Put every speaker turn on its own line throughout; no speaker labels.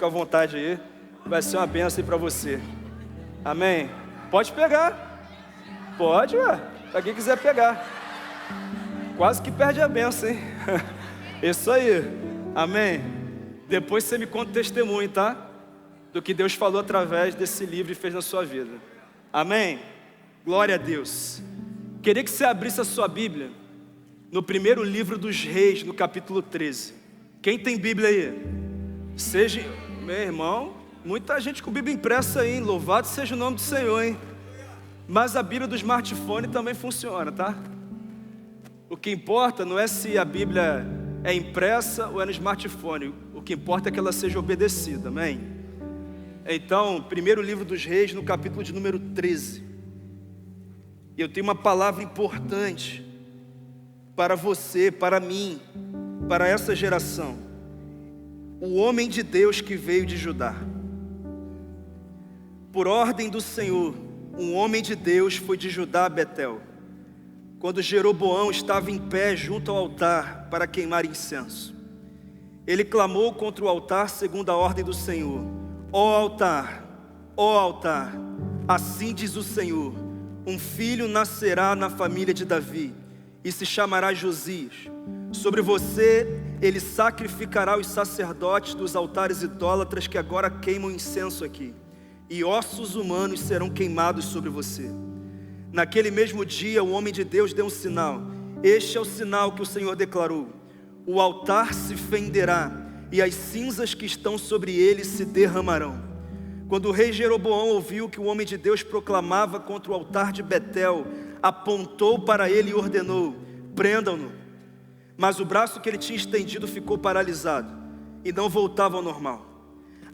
Fica à vontade aí, vai ser uma bênção aí para você. Amém? Pode pegar. Pode, ué. Para quem quiser pegar. Quase que perde a bênção, hein? Isso aí. Amém? Depois você me conta o testemunho, tá? Do que Deus falou através desse livro e fez na sua vida. Amém? Glória a Deus. Queria que você abrisse a sua Bíblia no primeiro livro dos Reis, no capítulo 13. Quem tem Bíblia aí? Seja, meu irmão, muita gente com Bíblia impressa aí, hein? Louvado seja o nome do Senhor, hein? Mas a Bíblia do smartphone também funciona, tá? O que importa não é se a Bíblia é impressa ou é no smartphone. O que importa é que ela seja obedecida, amém? Então, primeiro livro dos Reis, no capítulo de número 13. Eu tenho uma palavra importante para você, para mim, para essa geração. O homem de Deus que veio de Judá. Por ordem do Senhor, um homem de Deus foi de Judá a Betel, quando Jeroboão estava em pé junto ao altar para queimar incenso. Ele clamou contra o altar segundo a ordem do Senhor: ó altar, assim diz o Senhor, um filho nascerá na família de Davi, e se chamará Josias. Sobre você ele sacrificará os sacerdotes dos altares idólatras que agora queimam incenso aqui, e ossos humanos serão queimados sobre você. Naquele mesmo dia o homem de Deus deu um sinal. Este é o sinal que o Senhor declarou: o altar se fenderá, e as cinzas que estão sobre ele se derramarão. Quando o rei Jeroboão ouviu que o homem de Deus proclamava contra o altar de Betel, apontou para ele e ordenou: prendam-no. Mas o braço que ele tinha estendido ficou paralisado e não voltava ao normal.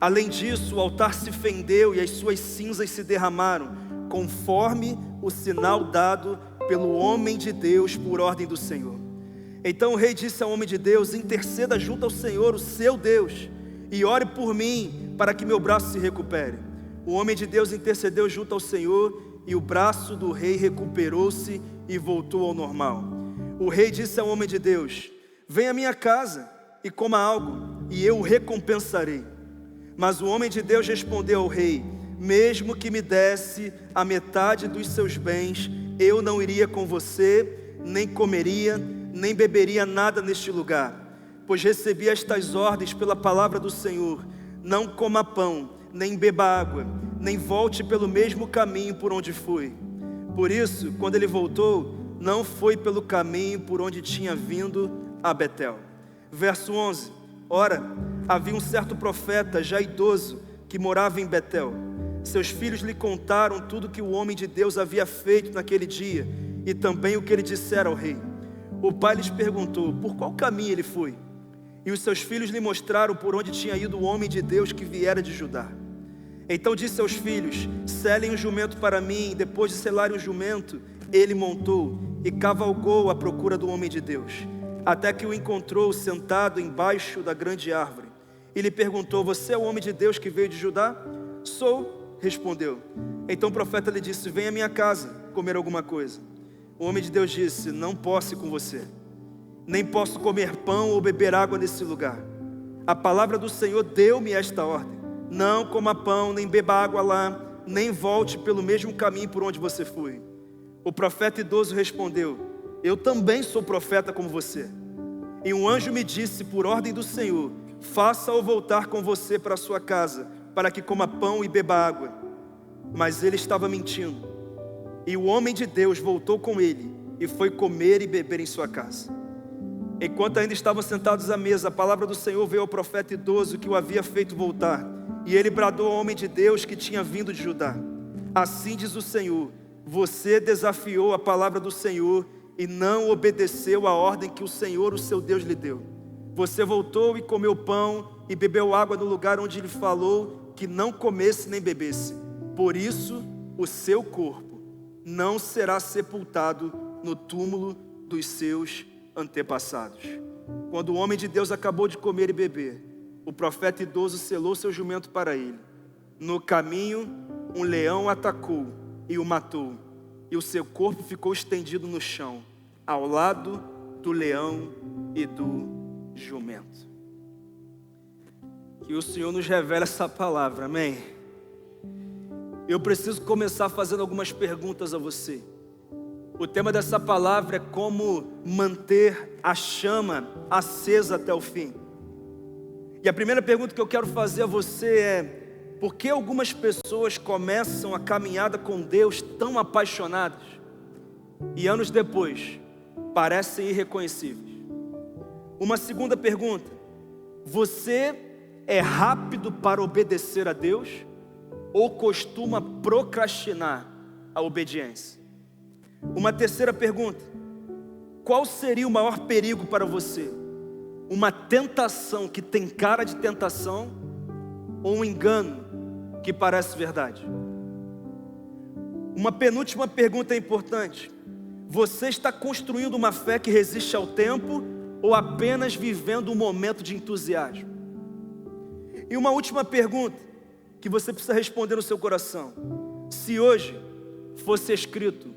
Além disso, o altar se fendeu e as suas cinzas se derramaram, conforme o sinal dado pelo homem de Deus por ordem do Senhor. Então o rei disse ao homem de Deus: interceda junto ao Senhor, o seu Deus, e ore por mim, para que meu braço se recupere. O homem de Deus intercedeu junto ao Senhor, e o braço do rei recuperou-se e voltou ao normal. O rei disse ao homem de Deus: venha à minha casa e coma algo, e eu o recompensarei. Mas o homem de Deus respondeu ao rei: mesmo que me desse a metade dos seus bens, eu não iria com você, nem comeria, nem beberia nada neste lugar, pois recebi estas ordens pela palavra do Senhor: não coma pão, nem beba água, nem volte pelo mesmo caminho por onde fui. Por isso, quando ele voltou, não foi pelo caminho por onde tinha vindo a Betel. Verso 11. Ora, havia um certo profeta, já idoso, que morava em Betel. Seus filhos lhe contaram tudo que o homem de Deus havia feito naquele dia, e também o que ele dissera ao rei. O pai lhes perguntou por qual caminho ele foi, e os seus filhos lhe mostraram por onde tinha ido o homem de Deus que viera de Judá. Então disse aos filhos: selem um jumento para mim. Depois de selarem o jumento, ele montou e cavalgou à procura do homem de Deus, até que o encontrou sentado embaixo da grande árvore. E lhe perguntou: você é o homem de Deus que veio de Judá? Sou, respondeu. Então o profeta lhe disse: venha à minha casa comer alguma coisa. O homem de Deus disse: não posso ir com você, nem posso comer pão ou beber água nesse lugar. A palavra do Senhor deu-me esta ordem: não coma pão, nem beba água lá, nem volte pelo mesmo caminho por onde você foi. O profeta idoso respondeu: eu também sou profeta como você. E um anjo me disse por ordem do Senhor: faça-o voltar com você para a sua casa, para que coma pão e beba água. Mas ele estava mentindo. E o homem de Deus voltou com ele e foi comer e beber em sua casa. Enquanto ainda estavam sentados à mesa, a palavra do Senhor veio ao profeta idoso que o havia feito voltar. E ele bradou ao homem de Deus que tinha vindo de Judá: assim diz o Senhor, você desafiou a palavra do Senhor e não obedeceu a ordem que o Senhor, o seu Deus, lhe deu. Você voltou e comeu pão e bebeu água no lugar onde ele falou que não comesse nem bebesse. Por isso, o seu corpo não será sepultado no túmulo dos seus antepassados. Quando o homem de Deus acabou de comer e beber, o profeta idoso selou seu jumento para ele. No caminho, um leão atacou e o matou, e o seu corpo ficou estendido no chão, ao lado do leão e do jumento. Que o Senhor nos revele essa palavra, amém? Eu preciso começar fazendo algumas perguntas a você. O tema dessa palavra é como manter a chama acesa até o fim. E a primeira pergunta que eu quero fazer a você é: por que algumas pessoas começam a caminhada com Deus tão apaixonadas e anos depois parecem irreconhecíveis? Uma segunda pergunta: você é rápido para obedecer a Deus ou costuma procrastinar a obediência? Uma terceira pergunta: qual seria o maior perigo para você? Uma tentação que tem cara de tentação ou um engano que parece verdade? Uma penúltima pergunta é importante: você está construindo uma fé que resiste ao tempo ou apenas vivendo um momento de entusiasmo? E uma última pergunta que você precisa responder no seu coração: se hoje fosse escrito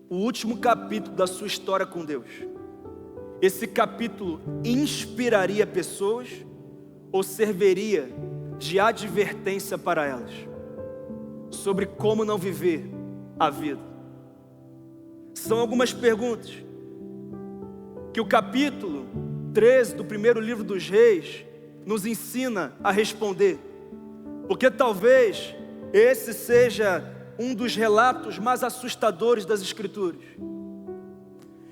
o último capítulo da sua história com Deus, esse capítulo inspiraria pessoas ou serviria de advertência para elas sobre como não viver a vida? São algumas perguntas que o capítulo 13 do primeiro livro dos Reis nos ensina a responder, porque talvez esse seja um dos relatos mais assustadores das Escrituras.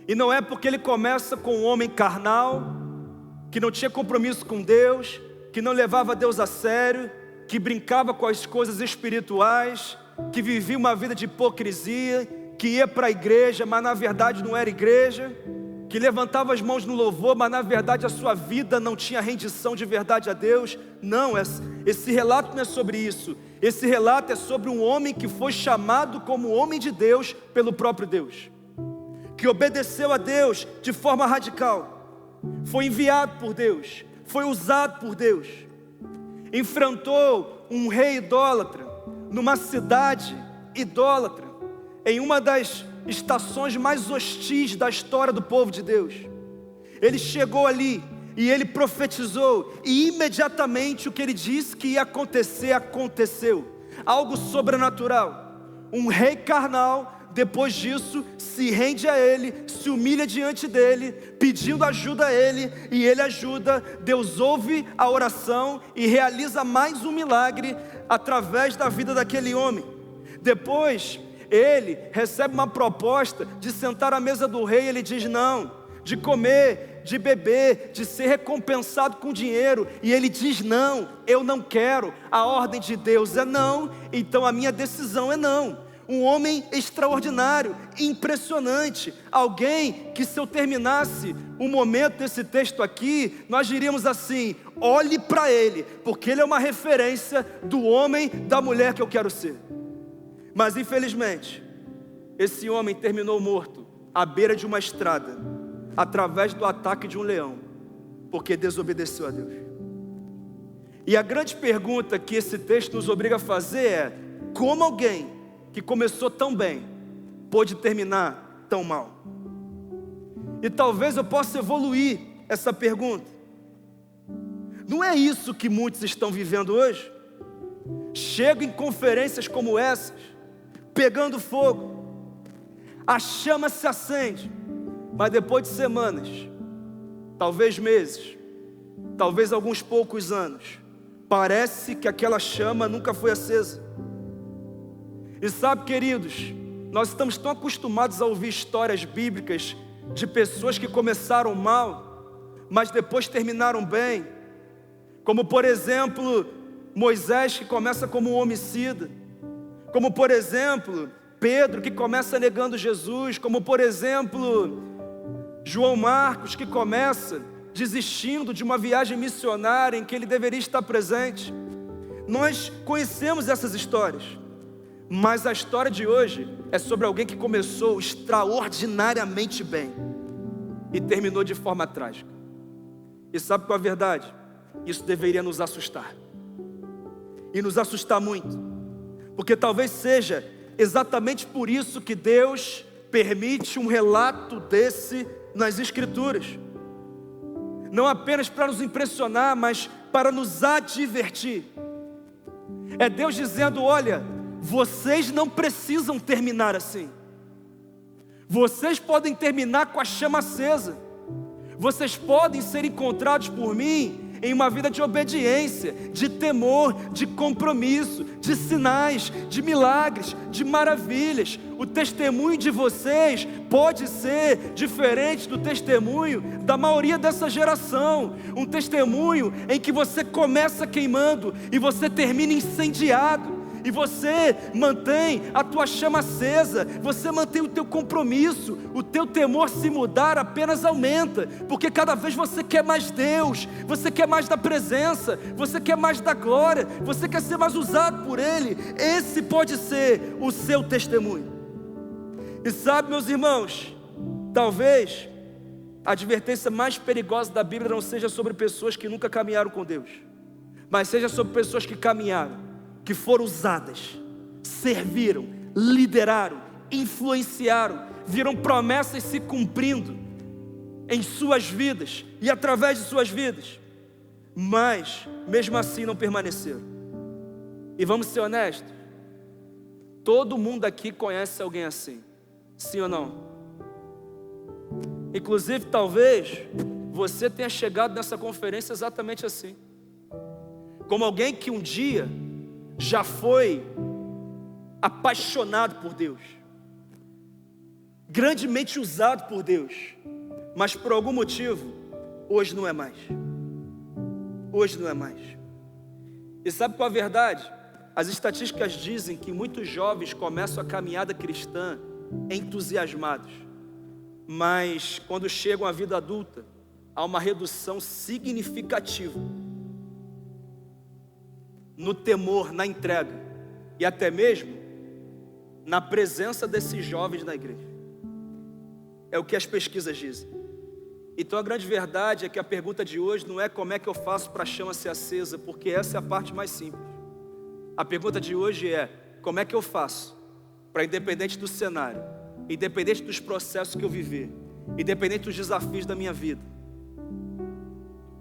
E não é porque ele começa com um homem carnal, que não tinha compromisso com Deus, que não levava Deus a sério, que brincava com as coisas espirituais, que vivia uma vida de hipocrisia, que ia para a igreja, mas na verdade não era igreja, que levantava as mãos no louvor, mas na verdade a sua vida não tinha rendição de verdade a Deus. Não, esse relato não é sobre isso. Esse relato é sobre um homem que foi chamado como homem de Deus pelo próprio Deus, que obedeceu a Deus de forma radical, foi enviado por Deus, foi usado por Deus, enfrentou um rei idólatra, numa cidade idólatra, em uma das estações mais hostis da história do povo de Deus. Ele chegou ali e ele profetizou, e imediatamente o que ele disse que ia acontecer, aconteceu. Algo sobrenatural. Um rei carnal, depois disso, se rende a ele, se humilha diante dele, pedindo ajuda a ele, e ele ajuda. Deus ouve a oração e realiza mais um milagre através da vida daquele homem. Depois, ele recebe uma proposta de sentar à mesa do rei. Ele diz não, de comer, de beber, de ser recompensado com dinheiro, e ele diz não, eu não quero. A ordem de Deus é não, então a minha decisão é não. Um homem extraordinário, impressionante, alguém que, se eu terminasse o momento desse texto aqui, nós diríamos assim: olhe para ele, porque ele é uma referência do homem, da mulher que eu quero ser. Mas infelizmente, esse homem terminou morto à beira de uma estrada, através do ataque de um leão, porque desobedeceu a Deus. E a grande pergunta que esse texto nos obriga a fazer é: como alguém que começou tão bem pôde terminar tão mal? E talvez eu possa evoluir essa pergunta. Não é isso que muitos estão vivendo hoje? Chegam em conferências como essas, pegando fogo, a chama se acende, mas depois de semanas, talvez meses, talvez alguns poucos anos, parece que aquela chama nunca foi acesa. E sabe, queridos, nós estamos tão acostumados a ouvir histórias bíblicas de pessoas que começaram mal, mas depois terminaram bem, como por exemplo, Moisés, que começa como um homicida, como por exemplo, Pedro, que começa negando Jesus, como por exemplo, João Marcos, que começa desistindo de uma viagem missionária em que ele deveria estar presente. Nós conhecemos essas histórias, mas a história de hoje é sobre alguém que começou extraordinariamente bem e terminou de forma trágica. E sabe qual é a verdade? Isso deveria nos assustar, e nos assustar muito, porque talvez seja exatamente por isso que Deus permite um relato desse nas Escrituras. Não apenas para nos impressionar, mas para nos advertir. É Deus dizendo: olha, vocês não precisam terminar assim. Vocês podem terminar com a chama acesa. Vocês podem ser encontrados por mim em uma vida de obediência, de temor, de compromisso, de sinais, de milagres, de maravilhas. O testemunho de vocês pode ser diferente do testemunho da maioria dessa geração. Um testemunho em que você começa queimando e você termina incendiado. E você mantém a tua chama acesa, você mantém o teu compromisso, o teu temor se mudar apenas aumenta, porque cada vez você quer mais Deus, você quer mais da presença, você quer mais da glória, você quer ser mais usado por Ele. Esse pode ser o seu testemunho. E sabe, meus irmãos, talvez a advertência mais perigosa da Bíblia não seja sobre pessoas que nunca caminharam com Deus, mas seja sobre pessoas que caminharam, que foram usadas, serviram, lideraram, influenciaram, viram promessas se cumprindo em suas vidas e através de suas vidas, mas mesmo assim não permaneceram. E vamos ser honestos, todo mundo aqui conhece alguém assim, sim ou não? Inclusive talvez você tenha chegado nessa conferência exatamente assim, como alguém que um dia já foi apaixonado por Deus, grandemente usado por Deus, mas por algum motivo, hoje não é mais. Hoje não é mais. E sabe qual a verdade? As estatísticas dizem que muitos jovens começam a caminhada cristã entusiasmados, mas quando chegam à vida adulta, há uma redução significativa no temor, na entrega e até mesmo na presença desses jovens na igreja. É o que as pesquisas dizem. Então a grande verdade é que a pergunta de hoje não é como é que eu faço para a chama ser acesa, porque essa é a parte mais simples. A pergunta de hoje é: como é que eu faço para, independente do cenário, independente dos processos que eu viver, independente dos desafios da minha vida,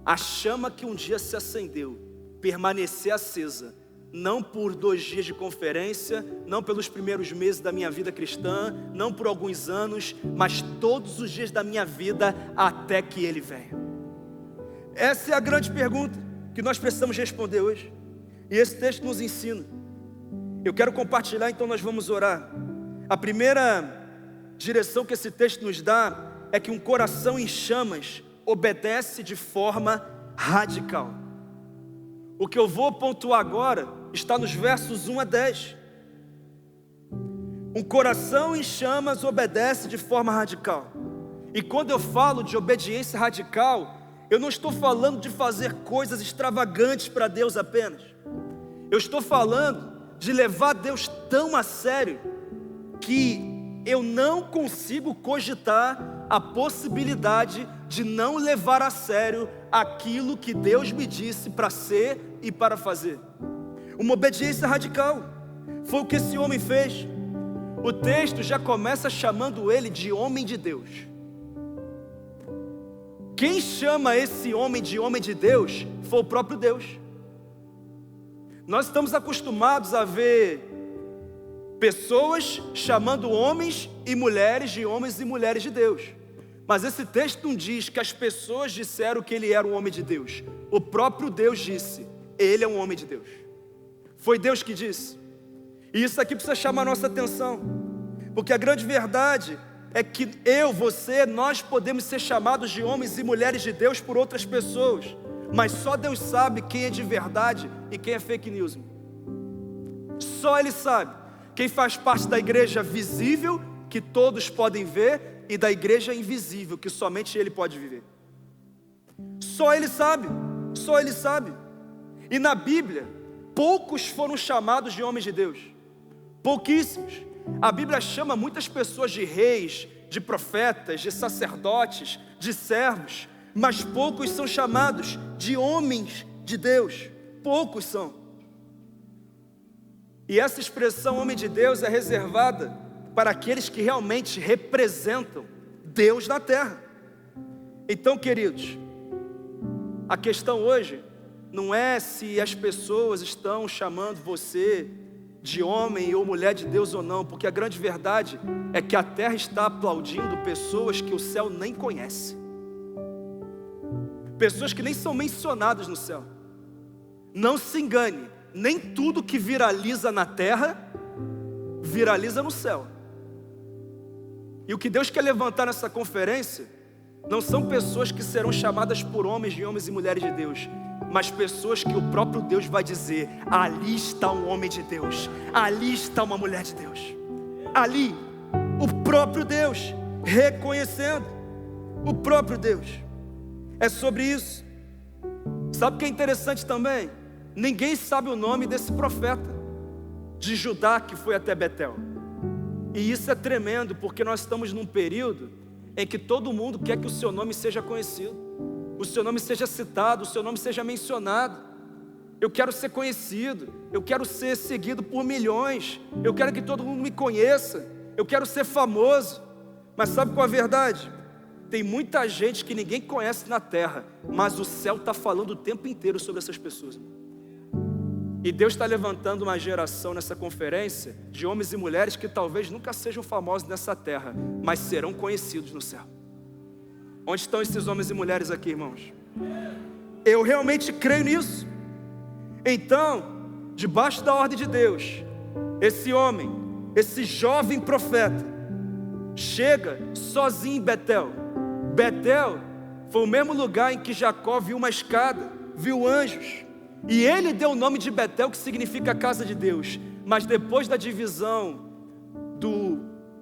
a chama que um dia se acendeu permanecer acesa, não por 2 dias de conferência, não pelos primeiros meses da minha vida cristã, não por alguns anos, mas todos os dias da minha vida até que Ele venha. Essa é a grande pergunta que nós precisamos responder hoje, e esse texto nos ensina. Eu quero compartilhar, então nós vamos orar. A primeira direção que esse texto nos dá é que um coração em chamas obedece de forma radical. O que eu vou pontuar agora está nos versos 1 a 10. Um coração em chamas obedece de forma radical. E quando eu falo de obediência radical, eu não estou falando de fazer coisas extravagantes para Deus apenas. Eu estou falando de levar Deus tão a sério que eu não consigo cogitar a possibilidade de não levar a sério aquilo que Deus me disse para ser e para fazer. Uma obediência radical. Foi o que esse homem fez. O texto já começa chamando ele de homem de Deus. Quem chama esse homem de Deus foi o próprio Deus. Nós estamos acostumados a ver pessoas chamando homens e mulheres de homens e mulheres de Deus. Mas esse texto não diz que as pessoas disseram que ele era um homem de Deus. O próprio Deus disse: ele é um homem de Deus. Foi Deus que disse. E isso aqui precisa chamar a nossa atenção, porque a grande verdade é que eu, você, nós podemos ser chamados de homens e mulheres de Deus por outras pessoas, mas só Deus sabe quem é de verdade e quem é fake news. Só Ele sabe quem faz parte da igreja visível, que todos podem ver, e da igreja invisível, que somente Ele pode viver. Só Ele sabe, só Ele sabe. E na Bíblia, poucos foram chamados de homens de Deus, pouquíssimos. A Bíblia chama muitas pessoas de reis, de profetas, de sacerdotes, de servos, mas poucos são chamados de homens de Deus, poucos são. E essa expressão homem de Deus é reservada para aqueles que realmente representam Deus na terra. Então, queridos, a questão hoje não é se as pessoas estão chamando você de homem ou mulher de Deus ou não, porque a grande verdade é que a terra está aplaudindo pessoas que o céu nem conhece, pessoas que nem são mencionadas no céu. Não se engane, nem tudo que viraliza na terra, viraliza no céu. E o que Deus quer levantar nessa conferência, não são pessoas que serão chamadas por homens e mulheres de Deus, mas pessoas que o próprio Deus vai dizer: ali está um homem de Deus, ali está uma mulher de Deus. Ali, o próprio Deus, reconhecendo o próprio Deus. É sobre isso. Sabe o que é interessante também? Ninguém sabe o nome desse profeta de Judá que foi até Betel. E isso é tremendo, porque nós estamos num período em que todo mundo quer que o seu nome seja conhecido, o seu nome seja citado, o seu nome seja mencionado. Eu quero ser conhecido, eu quero ser seguido por milhões, eu quero que todo mundo me conheça, eu quero ser famoso. Mas sabe qual é a verdade? Tem muita gente que ninguém conhece na terra, mas o céu está falando o tempo inteiro sobre essas pessoas. E Deus está levantando uma geração nessa conferência de homens e mulheres que talvez nunca sejam famosos nessa terra, mas serão conhecidos no céu. Onde estão esses homens e mulheres aqui, irmãos? Eu realmente creio nisso. Então, debaixo da ordem de Deus, esse homem, esse jovem profeta, chega sozinho em Betel. Betel foi o mesmo lugar em que Jacó viu uma escada, viu anjos. E ele deu o nome de Betel, que significa casa de Deus. Mas depois da divisão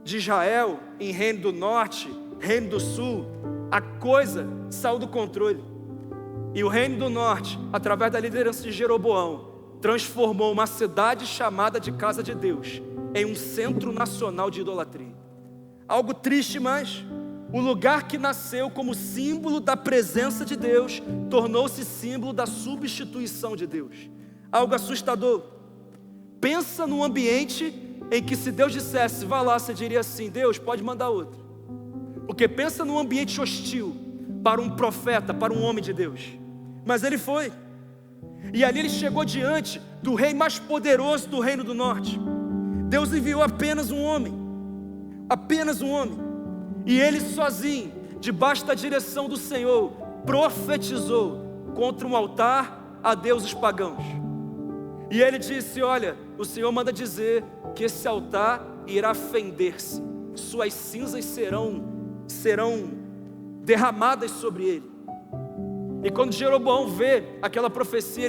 de Israel em reino do norte, reino do sul, a coisa saiu do controle. E o reino do norte, através da liderança de Jeroboão, transformou uma cidade chamada de casa de Deus em um centro nacional de idolatria. Algo triste, mas o lugar que nasceu como símbolo da presença de Deus tornou-se símbolo da substituição de Deus. Algo assustador. Pensa num ambiente em que, se Deus dissesse vá lá, você diria assim: Deus, pode mandar outro. Porque pensa num ambiente hostil para um profeta, para um homem de Deus. Mas ele foi. E ali ele chegou diante do rei mais poderoso do reino do norte. Deus enviou apenas um homem. Apenas um homem. E ele sozinho, debaixo da direção do Senhor, profetizou contra um altar a deuses pagãos. E ele disse: olha, o Senhor manda dizer que esse altar irá fender-se, suas cinzas serão derramadas sobre ele. E quando Jeroboão vê aquela profecia,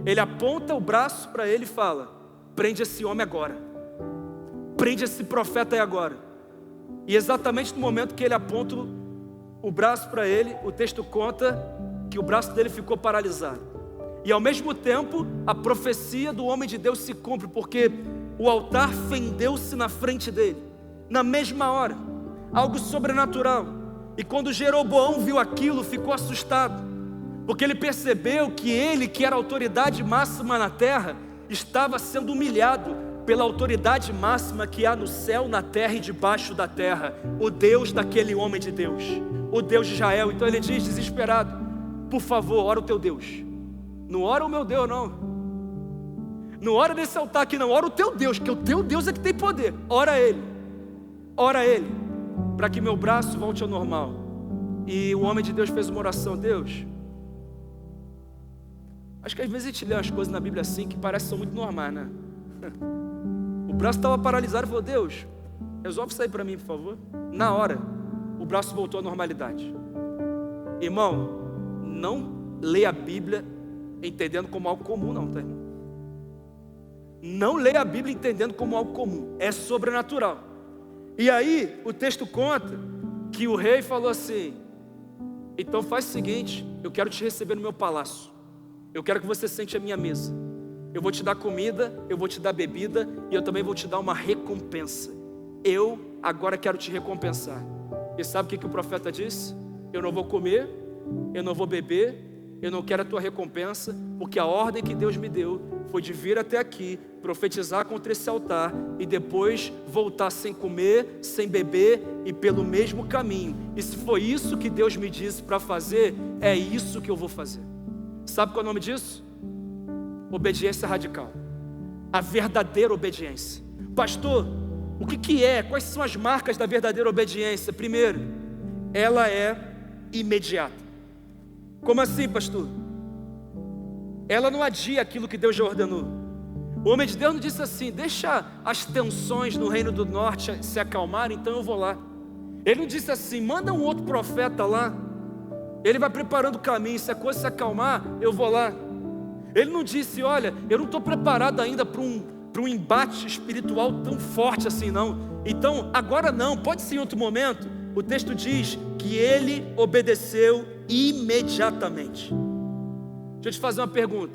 ele aponta o braço para ele e fala: prende esse homem agora, prende esse profeta aí agora. E exatamente no momento que ele aponta o braço para ele, o texto conta que o braço dele ficou paralisado. E ao mesmo tempo, a profecia do homem de Deus se cumpre, porque o altar fendeu-se na frente dele, na mesma hora, algo sobrenatural. E quando Jeroboão viu aquilo, ficou assustado, porque ele percebeu que ele, que era a autoridade máxima na terra, estava sendo humilhado pela autoridade máxima que há no céu, na terra e debaixo da terra, o Deus daquele homem de Deus, o Deus de Israel. Então ele diz desesperado: por favor, ora o teu Deus. Não ora o meu Deus, não. Não ora nesse altar aqui, não. Ora o teu Deus, que o teu Deus é que tem poder. Ora ele, para que meu braço volte ao normal. E o homem de Deus fez uma oração: Deus, acho que às vezes a gente lê umas coisas na Bíblia assim que parecem são muito normais, né? O braço estava paralisado e falou: Deus, resolve isso aí para mim, por favor. Na hora, o braço voltou à normalidade. Irmão, não leia a Bíblia entendendo como algo comum, não, tá, irmão? Não leia a Bíblia entendendo como algo comum, é sobrenatural. E aí, o texto conta que o rei falou assim: então faz o seguinte, eu quero te receber no meu palácio, eu quero que você sente a minha mesa. Eu vou te dar comida, eu vou te dar bebida, e eu também vou te dar uma recompensa. Eu agora quero te recompensar. E sabe o que o profeta disse? Eu não vou comer, eu não vou beber, eu não quero a tua recompensa, porque a ordem que Deus me deu foi de vir até aqui, profetizar contra esse altar, e depois voltar sem comer, sem beber, e pelo mesmo caminho. E se foi isso que Deus me disse para fazer, é isso que eu vou fazer.
Sabe qual é o nome disso? Obediência radical. A verdadeira obediência. Pastor, o que é? Quais são as marcas da verdadeira obediência? Primeiro, ela é imediata. Como assim, pastor? Ela não adia aquilo que Deus já ordenou. O homem de Deus não disse assim: deixa as tensões no reino do norte se acalmarem, então eu vou lá. Ele não disse assim: manda um outro profeta lá, ele vai preparando o caminho, se a coisa se acalmar, eu vou lá. Ele não disse: olha, eu não estou preparado ainda para um embate espiritual tão forte assim não, então agora não, pode ser em outro momento. O texto diz que ele obedeceu imediatamente. Deixa eu te fazer uma pergunta: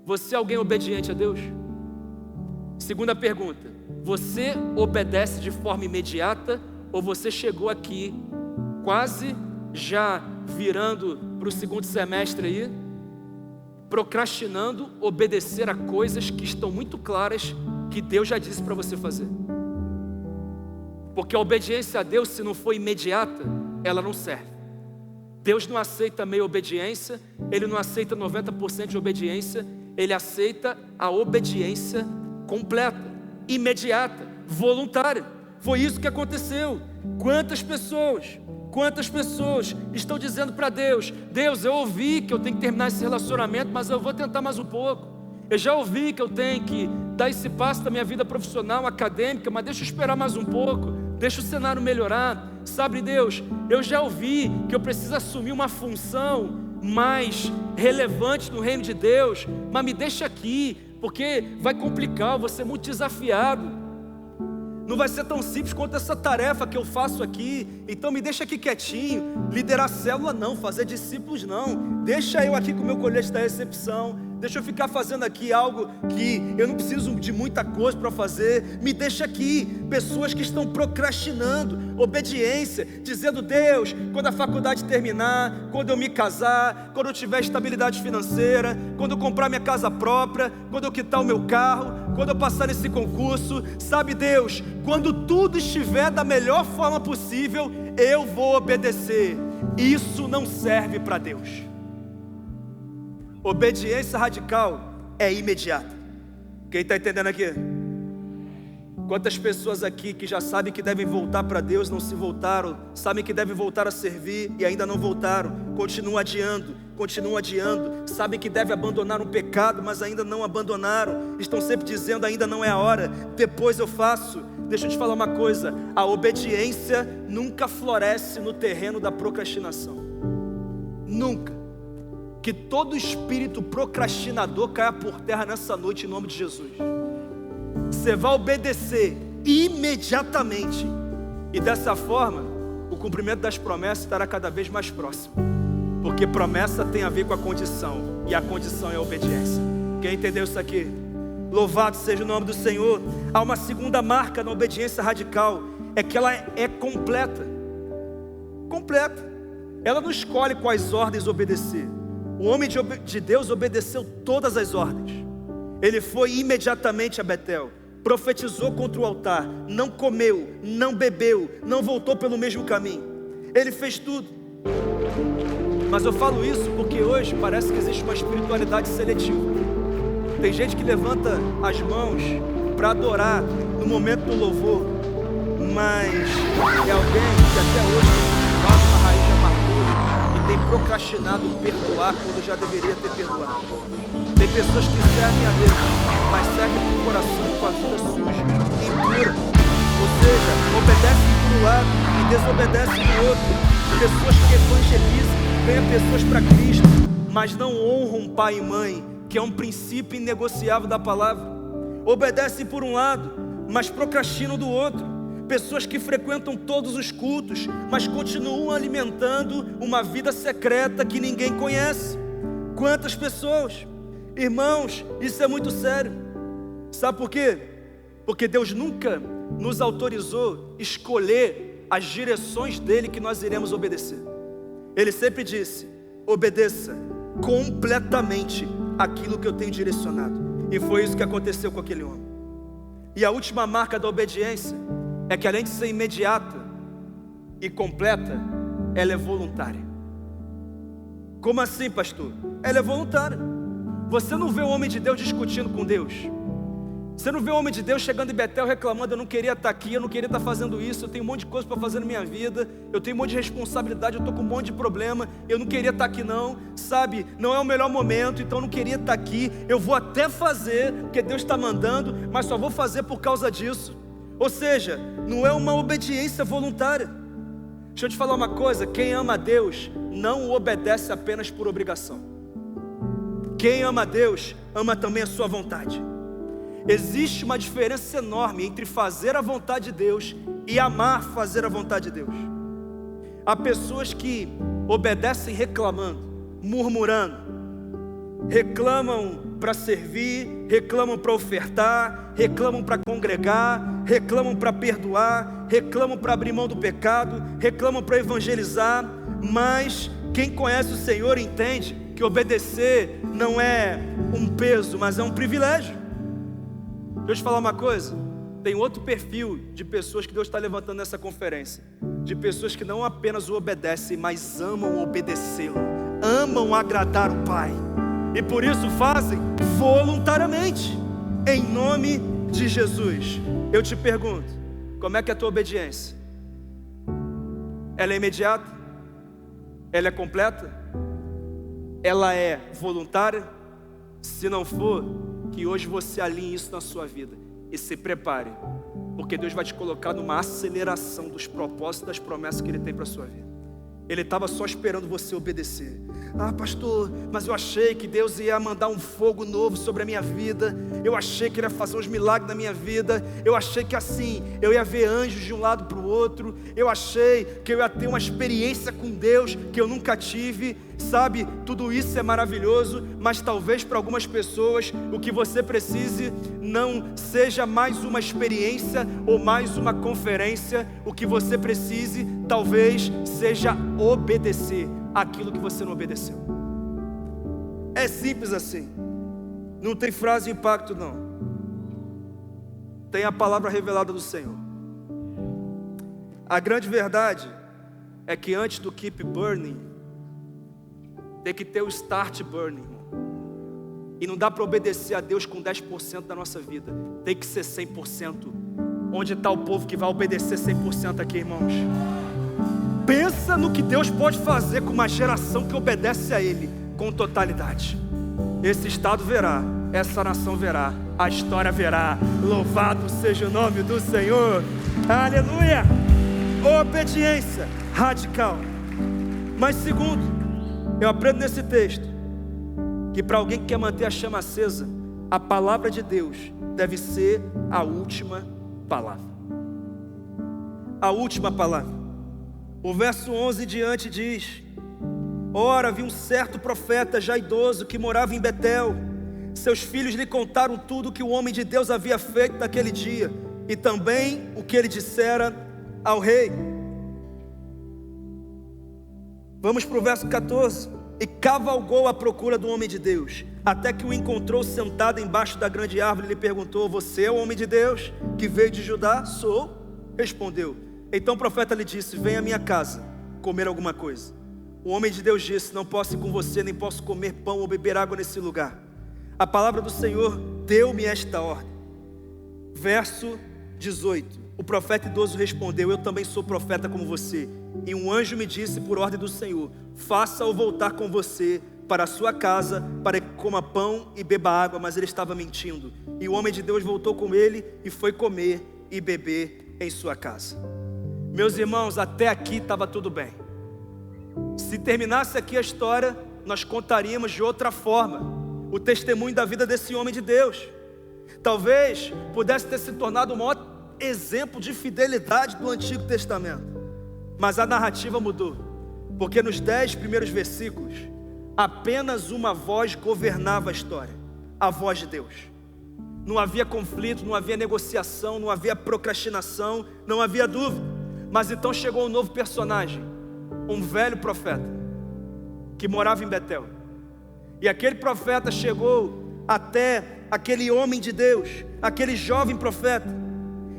você é alguém obediente a Deus? Segunda pergunta: você obedece de forma imediata, ou você chegou aqui quase já virando para o segundo semestre aí, procrastinando obedecer a coisas que estão muito claras que Deus já disse para você fazer? Porque a obediência a Deus, se não for imediata, ela não serve. Deus não aceita meia obediência, Ele não aceita 90% de obediência, Ele aceita a obediência completa, imediata, voluntária. Foi isso que aconteceu. Quantas pessoas estão dizendo para Deus: Deus, eu ouvi que eu tenho que terminar esse relacionamento, mas eu vou tentar mais um pouco. Eu já ouvi que eu tenho que dar esse passo da minha vida profissional, acadêmica, mas deixa eu esperar mais um pouco, deixa o cenário melhorar. Sabe, Deus, eu já ouvi que eu preciso assumir uma função mais relevante no reino de Deus, mas me deixa aqui, porque vai complicar, eu vou ser muito desafiado. Não vai ser tão simples quanto essa tarefa que eu faço aqui, então me deixa aqui quietinho. Liderar célula não, fazer discípulos não. Deixa eu aqui com o meu colete da recepção, deixa eu ficar fazendo aqui algo que eu não preciso de muita coisa para fazer. Me deixa aqui. Pessoas que estão procrastinando obediência, dizendo: Deus, quando a faculdade terminar, quando eu me casar, quando eu tiver estabilidade financeira, quando eu comprar minha casa própria, quando eu quitar o meu carro, quando eu passar nesse concurso, sabe, Deus, quando tudo estiver da melhor forma possível, eu vou obedecer. Isso não serve para Deus. Obediência radical é imediata. Quem está entendendo aqui? Quantas pessoas aqui que já sabem que devem voltar para Deus não se voltaram, sabem que devem voltar a servir e ainda não voltaram, continuam adiando, sabem que devem abandonar um pecado, mas ainda não abandonaram, estão sempre dizendo: ainda não é a hora, depois eu faço. Deixa eu te falar uma coisa: a obediência nunca floresce no terreno da procrastinação, nunca. Que todo espírito procrastinador caia por terra nessa noite em nome de Jesus. Você vai obedecer imediatamente, e dessa forma o cumprimento das promessas estará cada vez mais próximo, porque promessa tem a ver com a condição, e a condição é a obediência. Quem entendeu isso aqui? Louvado seja o nome do Senhor. Há uma segunda marca na obediência radical, é que ela é completa. Ela não escolhe quais ordens obedecer. O homem de Deus obedeceu todas as ordens. Ele foi imediatamente a Betel, profetizou contra o altar, não comeu, não bebeu, não voltou pelo mesmo caminho. Ele fez tudo. Mas eu falo isso porque hoje parece que existe uma espiritualidade seletiva. Tem gente que levanta as mãos para adorar no momento do louvor, mas é alguém que até hoje tem cultivado uma raiz de amargura e tem procrastinado perdoar quando já deveria ter perdoado. Tem pessoas que servem a Deus, mas servem com o coração e com a vida suja, impura. Ou seja, obedecem para um lado e desobedecem para o outro. Pessoas que evangelizam, ganham pessoas para Cristo, mas não honram pai e mãe, que é um princípio inegociável da palavra. Obedecem por um lado, mas procrastinam do outro. Pessoas que frequentam todos os cultos, mas continuam alimentando uma vida secreta que ninguém conhece. Quantas pessoas? Irmãos, isso é muito sério. Sabe por quê? Porque Deus nunca nos autorizou escolher as direções dele que nós iremos obedecer. Ele sempre disse: obedeça completamente aquilo que eu tenho direcionado. E foi isso que aconteceu com aquele homem. E a última marca da obediência é que, além de ser imediata e completa, ela é voluntária. Como assim, pastor? Ela é voluntária. Você não vê o homem de Deus discutindo com Deus. Você não vê o homem de Deus chegando em Betel reclamando: eu não queria estar aqui, eu não queria estar fazendo isso, eu tenho um monte de coisa para fazer na minha vida, eu tenho um monte de responsabilidade, eu estou com um monte de problema, eu não queria estar aqui não, sabe? Não é o melhor momento, então eu não queria estar aqui, eu vou até fazer, porque Deus está mandando, mas só vou fazer por causa disso. Ou seja, não é uma obediência voluntária. Deixa eu te falar uma coisa: quem ama a Deus não o obedece apenas por obrigação. Quem ama a Deus, ama também a sua vontade. Existe uma diferença enorme entre fazer a vontade de Deus e amar fazer a vontade de Deus. Há pessoas que obedecem reclamando, murmurando, reclamam para servir, reclamam para ofertar, reclamam para congregar, reclamam para perdoar, reclamam para abrir mão do pecado, reclamam para evangelizar, mas quem conhece o Senhor entende que obedecer não é um peso, mas é um privilégio. Deixa eu te falar uma coisa: tem outro perfil de pessoas que Deus está levantando nessa conferência, de pessoas que não apenas o obedecem, mas amam obedecê-lo, amam agradar o Pai, e por isso fazem voluntariamente, em nome de Jesus. Eu te pergunto, como é que é a tua obediência? Ela é imediata? Ela é completa? Ela é voluntária? Se não for, que hoje você alinhe isso na sua vida e se prepare, porque Deus vai te colocar numa aceleração dos propósitos e das promessas que Ele tem para a sua vida. Ele estava só esperando você obedecer. Ah, pastor, mas eu achei que Deus ia mandar um fogo novo sobre a minha vida, eu achei que Ele ia fazer uns milagres na minha vida, eu achei que assim, eu ia ver anjos de um lado para o outro, eu achei que eu ia ter uma experiência com Deus que eu nunca tive. Sabe, tudo isso é maravilhoso, mas talvez para algumas pessoas o que você precise não seja mais uma experiência ou mais uma conferência. O que você precise talvez seja obedecer aquilo que você não obedeceu. É simples assim, não tem frase de impacto não, tem a palavra revelada do Senhor. A grande verdade é que antes do keep burning, tem que ter o start burning, irmão. E não dá para obedecer a Deus com 10% da nossa vida, tem que ser 100%. Onde está o povo que vai obedecer 100% aqui, irmãos? Pensa no que Deus pode fazer com uma geração que obedece a Ele com totalidade. Esse estado verá, essa nação verá, a história verá. Louvado seja o nome do Senhor, aleluia. Obediência radical. Mas segundo, eu aprendo nesse texto que para alguém que quer manter a chama acesa, a palavra de Deus deve ser a última palavra. A última palavra. O verso 11 em diante diz: ora, havia um certo profeta já idoso que morava em Betel. Seus filhos lhe contaram tudo que o homem de Deus havia feito naquele dia, e também o que ele dissera ao rei. Vamos para o verso 14. E cavalgou à procura do homem de Deus, até que o encontrou sentado embaixo da grande árvore. E lhe perguntou: você é o homem de Deus que veio de Judá? Sou, respondeu. Então o profeta lhe disse: venha à minha casa comer alguma coisa. O homem de Deus disse: não posso ir com você, nem posso comer pão ou beber água nesse lugar. A palavra do Senhor deu-me esta ordem. Verso 18. O profeta idoso respondeu: eu também sou profeta como você. E um anjo me disse por ordem do Senhor: faça-o voltar com você para a sua casa, para que coma pão e beba água. Mas ele estava mentindo. E o homem de Deus voltou com ele e foi comer e beber em sua casa. Meus irmãos, até aqui estava tudo bem. Se terminasse aqui a história, nós contaríamos de outra forma o testemunho da vida desse homem de Deus. Talvez pudesse ter se tornado o maior exemplo de fidelidade do Antigo Testamento. Mas a narrativa mudou, porque nos 10 primeiros versículos apenas uma voz governava a história: a voz de Deus. Não havia conflito, não havia negociação, não havia procrastinação, não havia dúvida. Mas então chegou um novo personagem, um velho profeta que morava em Betel. E aquele profeta chegou até aquele homem de Deus, aquele jovem profeta.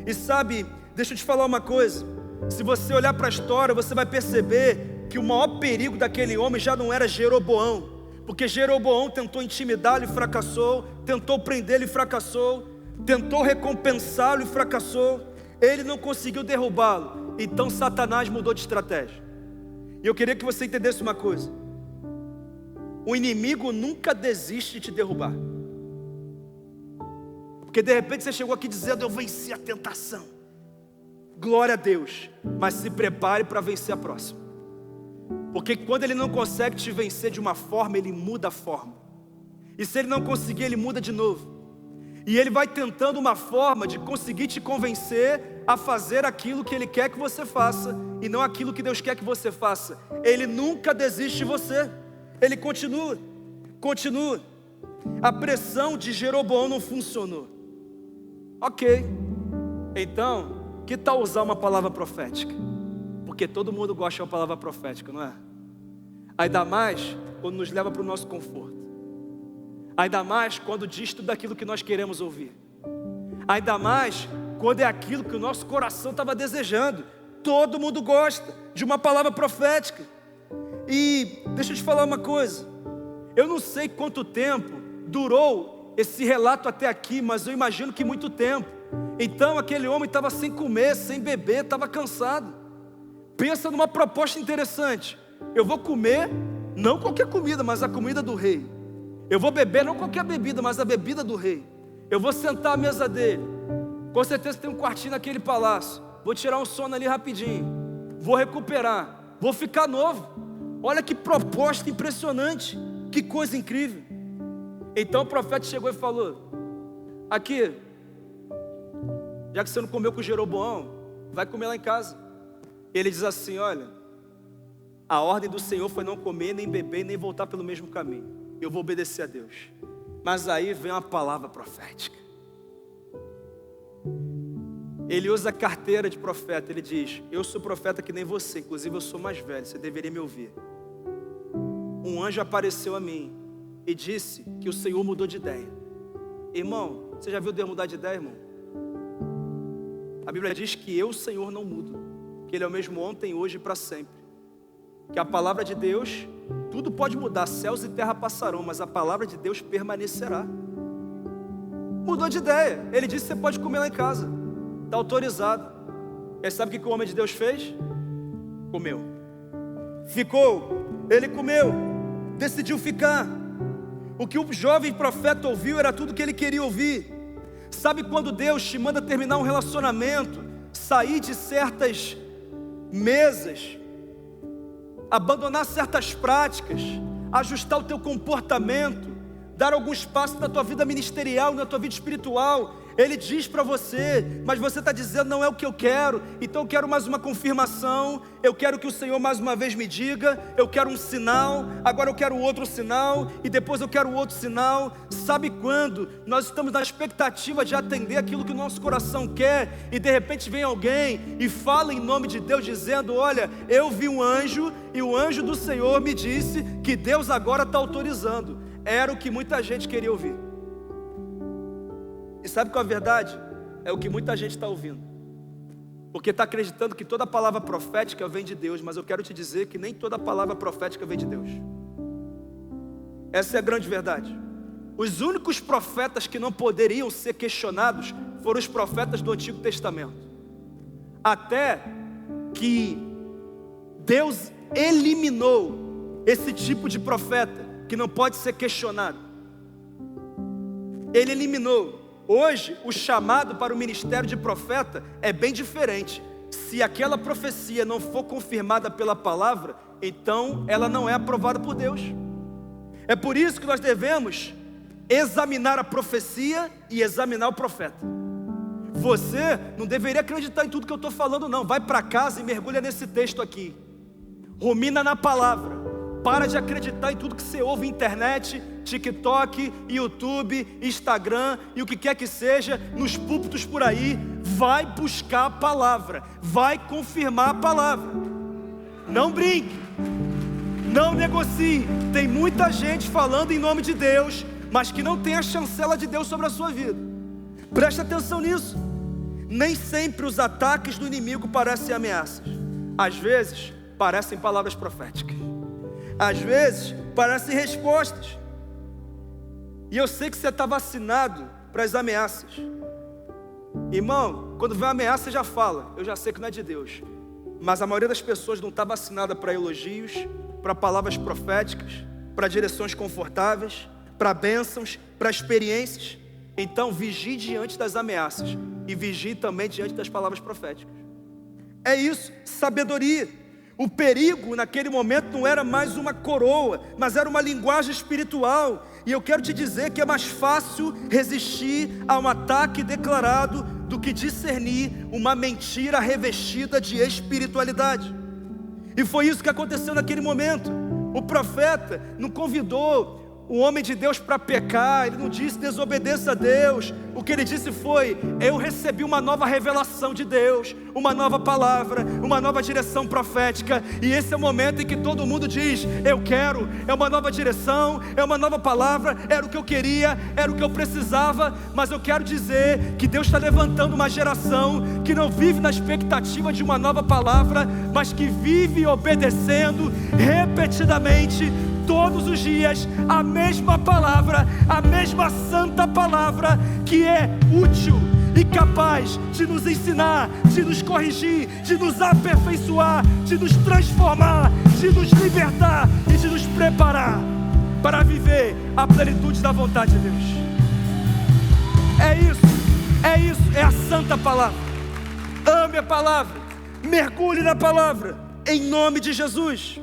E sabe, deixa eu te falar uma coisa: se você olhar para a história, você vai perceber que o maior perigo daquele homem já não era Jeroboão, porque Jeroboão tentou intimidá-lo e fracassou, tentou prendê-lo e fracassou, tentou recompensá-lo e fracassou, ele não conseguiu derrubá-lo, então Satanás mudou de estratégia. E eu queria que você entendesse uma coisa: o inimigo nunca desiste de te derrubar, porque de repente você chegou aqui dizendo: eu venci a tentação, glória a Deus, mas se prepare para vencer a próxima. Porque quando ele não consegue te vencer de uma forma, ele muda a forma. E se ele não conseguir, ele muda de novo. E ele vai tentando uma forma de conseguir te convencer a fazer aquilo que ele quer que você faça, e não aquilo que Deus quer que você faça. Ele nunca desiste de você. Ele continua. A pressão de Jeroboão não funcionou. Ok. Então, que tal usar uma palavra profética? Porque todo mundo gosta de uma palavra profética, não é? Ainda mais quando nos leva para o nosso conforto. Ainda mais quando diz tudo aquilo que nós queremos ouvir. Ainda mais quando é aquilo que o nosso coração estava desejando. Todo mundo gosta de uma palavra profética. E deixa eu te falar uma coisa. Eu não sei quanto tempo durou esse relato até aqui, mas eu imagino que muito tempo. Então aquele homem estava sem comer, sem beber, estava cansado. Pensa numa proposta interessante: eu vou comer, não qualquer comida, mas a comida do rei. Eu vou beber, não qualquer bebida, mas a bebida do rei. Eu vou sentar à mesa dele. Com certeza tem um quartinho naquele palácio. Vou tirar um sono ali rapidinho. Vou recuperar. Vou ficar novo. Olha que proposta impressionante. Que coisa incrível. Então o profeta chegou e falou: aqui, já que você não comeu com Jeroboão, vai comer lá em casa. Ele diz assim: olha, a ordem do Senhor foi não comer, nem beber, nem voltar pelo mesmo caminho. Eu vou obedecer a Deus. Mas aí vem uma palavra profética. Ele usa a carteira de profeta. Ele diz: eu sou profeta que nem você, inclusive eu sou mais velho, você deveria me ouvir. Um anjo apareceu a mim e disse que o Senhor mudou de ideia. Irmão, você já viu Deus mudar de ideia, irmão? A Bíblia diz que eu, o Senhor, não mudo, que Ele é o mesmo ontem, hoje e para sempre. Que a palavra de Deus, tudo pode mudar, céus e terra passarão, mas a palavra de Deus permanecerá. Mudou de ideia. Ele disse: você pode comer lá em casa, está autorizado. E sabe o que o homem de Deus fez? Comeu. Ficou. Ele comeu. Decidiu ficar. O que o jovem profeta ouviu era tudo que ele queria ouvir. Sabe quando Deus te manda terminar um relacionamento, sair de certas mesas, abandonar certas práticas, ajustar o teu comportamento, dar alguns passos na tua vida ministerial, na tua vida espiritual? Ele diz para você, mas você está dizendo: não é o que eu quero, então eu quero mais uma confirmação, eu quero que o Senhor mais uma vez me diga, eu quero um sinal, agora eu quero outro sinal, e depois eu quero outro sinal. Sabe quando nós estamos na expectativa de atender aquilo que o nosso coração quer, e de repente vem alguém e fala em nome de Deus dizendo: olha, eu vi um anjo, e o anjo do Senhor me disse que Deus agora está autorizando. Era o que muita gente queria ouvir. E sabe qual é a verdade? É o que muita gente está ouvindo, porque está acreditando que toda palavra profética vem de Deus. Mas eu quero te dizer que nem toda palavra profética vem de Deus. Essa é a grande verdade. Os únicos profetas que não poderiam ser questionados foram os profetas do Antigo Testamento, até que Deus eliminou esse tipo de profeta que não pode ser questionado. Ele eliminou. Hoje, o chamado para o ministério de profeta é bem diferente. Se aquela profecia não for confirmada pela palavra, então ela não é aprovada por Deus. É por isso que nós devemos examinar a profecia e examinar o profeta. Você não deveria acreditar em tudo que eu estou falando, não. Vai para casa e mergulha nesse texto aqui. Rumina na palavra. Para de acreditar em tudo que você ouve na internet, TikTok, YouTube, Instagram e o que quer que seja, nos púlpitos por aí. Vai buscar a palavra, vai confirmar a palavra. Não brinque, não negocie. Tem muita gente falando em nome de Deus, mas que não tem a chancela de Deus sobre a sua vida. Preste atenção nisso. Nem sempre os ataques do inimigo parecem ameaças. Às vezes parecem palavras proféticas. Às vezes, parecem respostas. E eu sei que você está vacinado para as ameaças. Irmão, quando vem uma ameaça, você já fala. Eu já sei que não é de Deus. Mas a maioria das pessoas não está vacinada para elogios, para palavras proféticas, para direções confortáveis, para bênçãos, para experiências. Então vigie diante das ameaças e vigie também diante das palavras proféticas. É isso, sabedoria. O perigo naquele momento não era mais uma coroa, mas era uma linguagem espiritual. E eu quero te dizer que é mais fácil resistir a um ataque declarado do que discernir uma mentira revestida de espiritualidade. E foi isso que aconteceu naquele momento. O profeta não convidou o homem de Deus para pecar, ele não disse desobedeça a Deus. O que ele disse foi: eu recebi uma nova revelação de Deus, uma nova palavra, uma nova direção profética. E esse é o momento em que todo mundo diz: eu quero, é uma nova direção, é uma nova palavra, era o que eu queria, era o que eu precisava. Mas eu quero dizer que Deus está levantando uma geração que não vive na expectativa de uma nova palavra, mas que vive obedecendo repetidamente, todos os dias, a mesma palavra, a mesma santa palavra, que é útil e capaz de nos ensinar, de nos corrigir, de nos aperfeiçoar, de nos transformar, de nos libertar e de nos preparar para viver a plenitude da vontade de Deus. É isso, é a santa palavra. Ame a palavra, mergulhe na palavra, em nome de Jesus.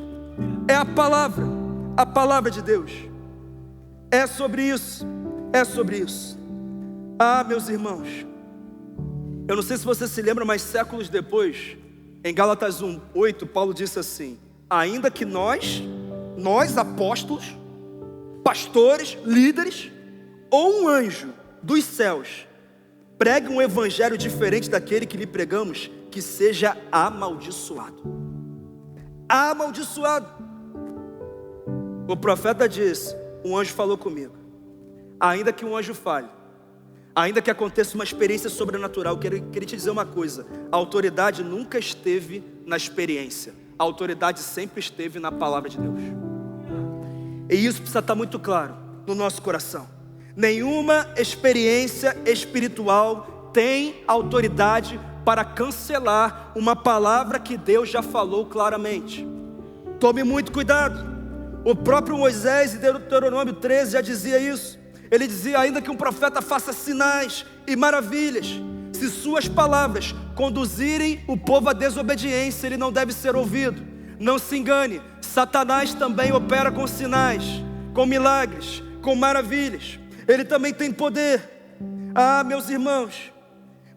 É a palavra de Deus. É sobre isso. Ah, meus irmãos, eu não sei se você se lembra, mas séculos depois, em Gálatas 1:8, Paulo disse assim: ainda que nós apóstolos, pastores, líderes, ou um anjo dos céus pregue um evangelho diferente daquele que lhe pregamos, que seja amaldiçoado. O profeta disse: um anjo falou comigo. Ainda que um anjo fale, ainda que aconteça uma experiência sobrenatural, eu queria te dizer uma coisa: a autoridade nunca esteve na experiência, a autoridade sempre esteve na palavra de Deus. E isso precisa estar muito claro no nosso coração. Nenhuma experiência espiritual tem autoridade para cancelar uma palavra que Deus já falou claramente. Tome muito cuidado. O próprio Moisés, em Deuteronômio 13, já dizia isso. Ele dizia: ainda que um profeta faça sinais e maravilhas, se suas palavras conduzirem o povo à desobediência, ele não deve ser ouvido. Não se engane, Satanás também opera com sinais, com milagres, com maravilhas. Ele também tem poder. Ah, meus irmãos,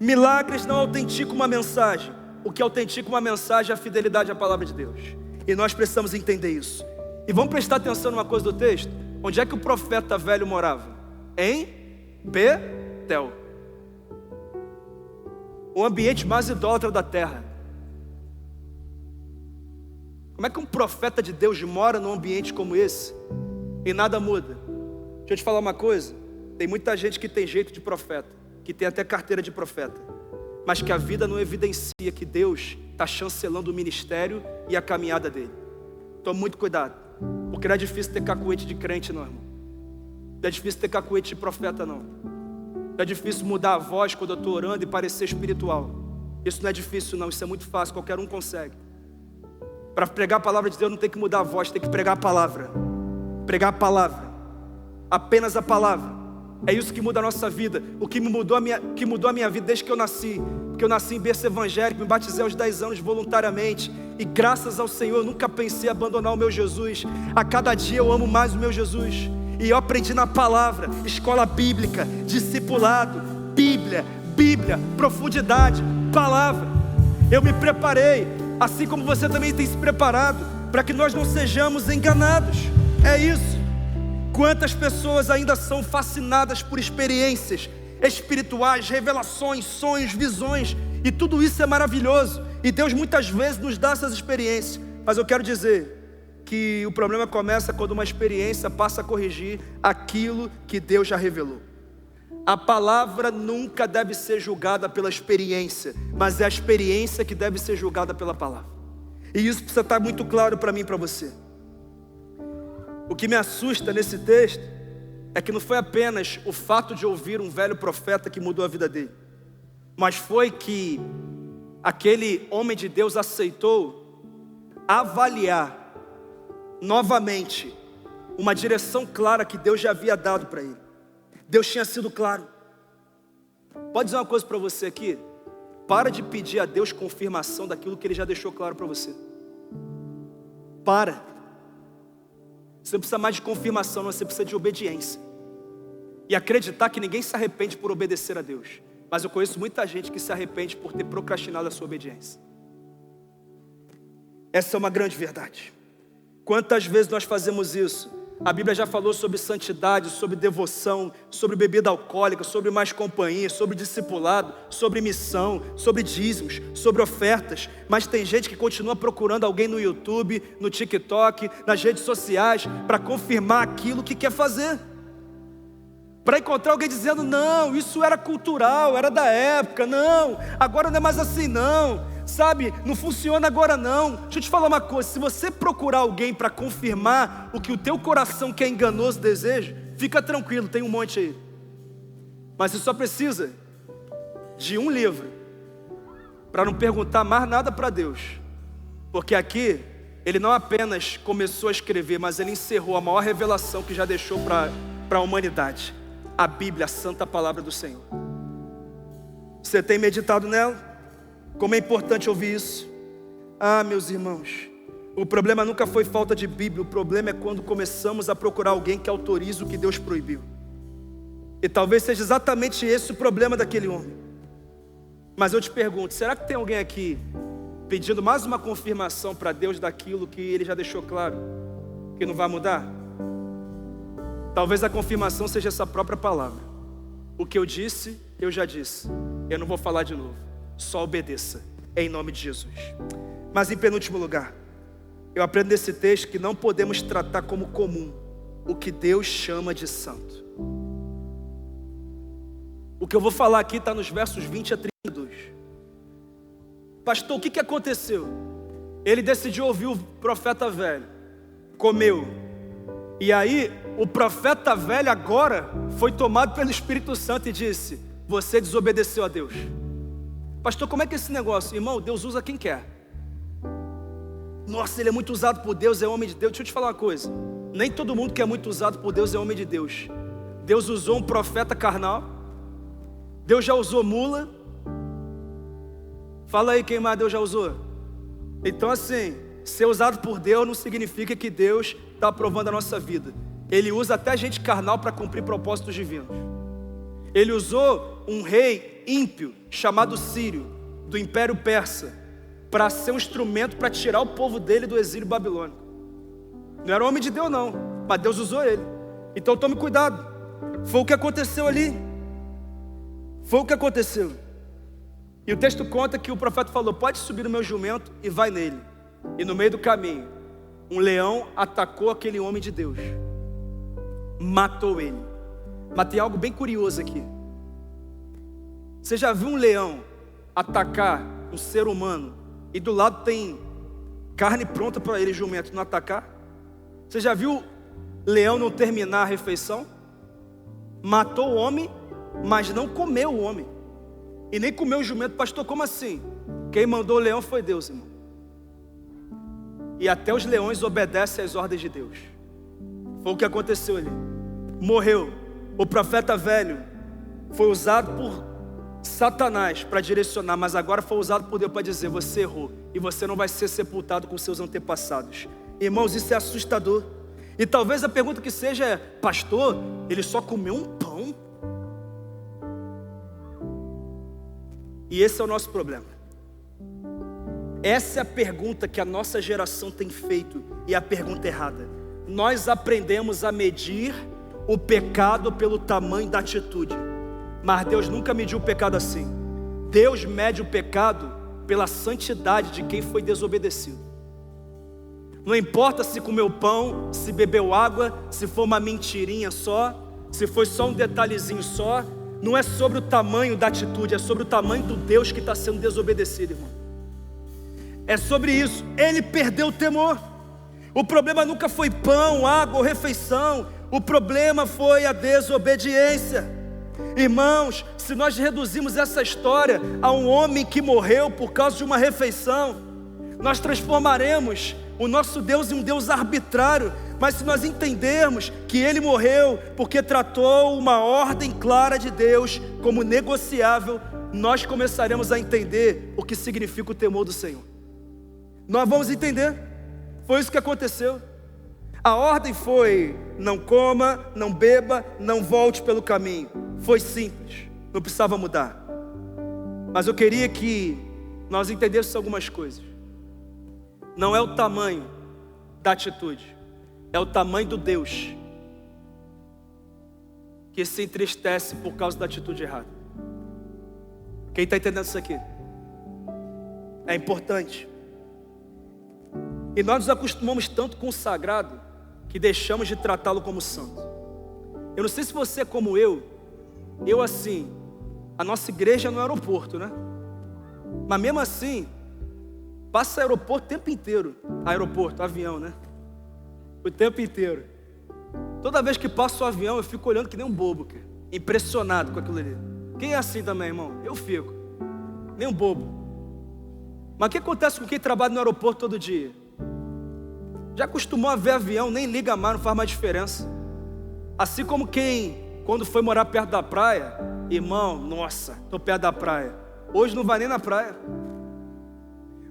milagres não autenticam uma mensagem. O que autentica uma mensagem é a fidelidade à palavra de Deus. E nós precisamos entender isso. E vamos prestar atenção numa coisa do texto. Onde é que o profeta velho morava? Em Betel, o ambiente mais idólatra da terra. Como é que um profeta de Deus mora num ambiente como esse e nada muda? Deixa eu te falar uma coisa: tem muita gente que tem jeito de profeta, que tem até carteira de profeta, mas que a vida não evidencia que Deus está chancelando o ministério e a caminhada dele. Tome muito cuidado, porque não é difícil ter cacuete de crente não, irmão. Não é difícil ter cacuete de profeta não. Não é difícil mudar a voz quando eu estou orando e parecer espiritual. Isso não é difícil não, isso é muito fácil, qualquer um consegue. Para pregar a palavra de Deus não tem que mudar a voz, tem que pregar a palavra. Pregar a palavra, apenas a palavra. É isso que muda a nossa vida. O que mudou a minha vida desde que eu nasci. Porque eu nasci em berço evangélico, me batizei aos 10 anos voluntariamente. E graças ao Senhor eu nunca pensei em abandonar o meu Jesus. A cada dia eu amo mais o meu Jesus. E eu aprendi na palavra, escola bíblica, discipulado, Bíblia, profundidade, palavra. Eu me preparei, assim como você também tem se preparado, para que nós não sejamos enganados. É isso. Quantas pessoas ainda são fascinadas por experiências espirituais, revelações, sonhos, visões, e tudo isso é maravilhoso, e Deus muitas vezes nos dá essas experiências, mas eu quero dizer que o problema começa quando uma experiência passa a corrigir aquilo que Deus já revelou. A palavra nunca deve ser julgada pela experiência, mas é a experiência que deve ser julgada pela palavra.
E isso precisa estar muito claro para mim e para você. O que me assusta nesse texto é que não foi apenas o fato de ouvir um velho profeta que mudou a vida dele, mas foi que aquele homem de Deus aceitou avaliar novamente uma direção clara que Deus já havia dado para ele. Deus tinha sido claro. Pode dizer uma coisa para você aqui? Para de pedir a Deus confirmação daquilo que Ele já deixou claro para você. Para. Você não precisa mais de confirmação, você precisa de obediência. E acreditar que ninguém se arrepende por obedecer a Deus. Mas eu conheço muita gente que se arrepende por ter procrastinado a sua obediência. Essa é uma grande verdade. Quantas vezes nós fazemos isso? A Bíblia já falou sobre santidade, sobre devoção, sobre bebida alcoólica, sobre mais companhia, sobre discipulado, sobre missão, sobre dízimos, sobre ofertas. Mas tem gente que continua procurando alguém no YouTube, no TikTok, nas redes sociais, para confirmar aquilo que quer fazer. Para encontrar alguém dizendo, não, isso era cultural, era da época, não, agora não é mais assim não. Sabe, não funciona agora não. Deixa eu te falar uma coisa, se você procurar alguém para confirmar o que o teu coração que é enganoso deseja, fica tranquilo, tem um monte aí. Mas você só precisa de um livro para não perguntar mais nada para Deus. Porque aqui, ele não apenas começou a escrever, mas ele encerrou a maior revelação que já deixou para a humanidade. A Bíblia, a santa palavra do Senhor. Você tem meditado nela? Como é importante ouvir isso. Ah, meus irmãos, o problema nunca foi falta de Bíblia. O problema é quando começamos a procurar alguém que autorize o que Deus proibiu. E talvez seja exatamente esse o problema daquele homem. Mas eu te pergunto, será que tem alguém aqui pedindo mais uma confirmação para Deus daquilo que Ele já deixou claro, que não vai mudar? Talvez a confirmação seja essa própria palavra. O que eu disse, eu já disse. Eu não vou falar de novo. Só obedeça, em nome de Jesus. Mas em penúltimo lugar, eu aprendo nesse texto que não podemos tratar como comum o que Deus chama de santo. O que eu vou falar aqui está nos versos 20 a 32. Pastor, o que aconteceu? Ele decidiu ouvir o profeta velho, comeu. E aí, o profeta velho agora foi tomado pelo Espírito Santo e disse, você desobedeceu a Deus. Pastor, como é que é esse negócio? Irmão, Deus usa quem quer. Nossa, ele é muito usado por Deus, é homem de Deus. Deixa eu te falar uma coisa. Nem todo mundo que é muito usado por Deus é homem de Deus. Deus usou um profeta carnal. Deus já usou mula. Fala aí quem mais Deus já usou. Então assim, ser usado por Deus não significa que Deus está aprovando a nossa vida. Ele usa até gente carnal para cumprir propósitos divinos. Ele usou um rei ímpio chamado Sírio, do Império Persa, para ser um instrumento para tirar o povo dele do exílio babilônico. Não era homem de Deus não, mas Deus usou ele. Então tome cuidado. Foi o que aconteceu ali. Foi o que aconteceu. E o texto conta que o profeta falou, pode subir no meu jumento e vai nele. E no meio do caminho, um leão atacou aquele homem de Deus. Matou ele. Mas tem algo bem curioso aqui. Você já viu um leão atacar um ser humano e do lado tem carne pronta para ele, jumento, não atacar? Você já viu leão não terminar a refeição? Matou o homem, mas não comeu o homem. E nem comeu o jumento. Pastor, como assim? Quem mandou o leão foi Deus, irmão. E até os leões obedecem às ordens de Deus. Foi o que aconteceu ali. Morreu. O profeta velho foi usado por Satanás para direcionar, mas agora foi usado por Deus para dizer, você errou e você não vai ser sepultado com seus antepassados. Irmãos, isso é assustador. E talvez a pergunta que seja é, pastor, ele só comeu um pão? E esse é o nosso problema. Essa é a pergunta que a nossa geração tem feito, e a pergunta errada. Nós aprendemos a medir o pecado pelo tamanho da atitude, mas Deus nunca mediu o pecado assim. Deus mede o pecado pela santidade de quem foi desobedecido. Não importa se comeu pão, se bebeu água, se foi uma mentirinha só, se foi só um detalhezinho só. Não é sobre o tamanho da atitude, é sobre o tamanho do Deus que está sendo desobedecido, irmão.
É sobre isso. Ele perdeu o temor. O problema nunca foi pão, água ou refeição. O problema foi a desobediência. Irmãos, se nós reduzimos essa história a um homem que morreu por causa de uma refeição, nós transformaremos o nosso Deus em um Deus arbitrário. Mas se nós entendermos que Ele morreu porque tratou uma ordem clara de Deus como negociável, nós começaremos a entender o que significa o temor do Senhor. Nós vamos entender. Foi isso que aconteceu. A ordem foi: não coma, não beba, não volte pelo caminho. Foi simples, não precisava mudar. Mas eu queria que nós entendêssemos algumas coisas. Não é o tamanho da atitude, é o tamanho do Deus que se entristece por causa da atitude errada. Quem está entendendo isso aqui? É importante. E nós nos acostumamos tanto com o sagrado que deixamos de tratá-lo como santo. Eu não sei se você é como eu assim, a nossa igreja é no aeroporto, né? Mas mesmo assim, passa aeroporto o tempo inteiro. Aeroporto, avião, né? O tempo inteiro. Toda vez que passa o avião, eu fico olhando que nem um bobo, cara. Impressionado com aquilo ali. Quem é assim também, irmão? Eu fico. Nem um bobo. Mas o que acontece com quem trabalha no aeroporto todo dia? Já acostumou a ver avião, nem liga mais, não faz mais diferença. Assim como quem, quando foi morar perto da praia, irmão, nossa, estou perto da praia. Hoje não vai nem na praia.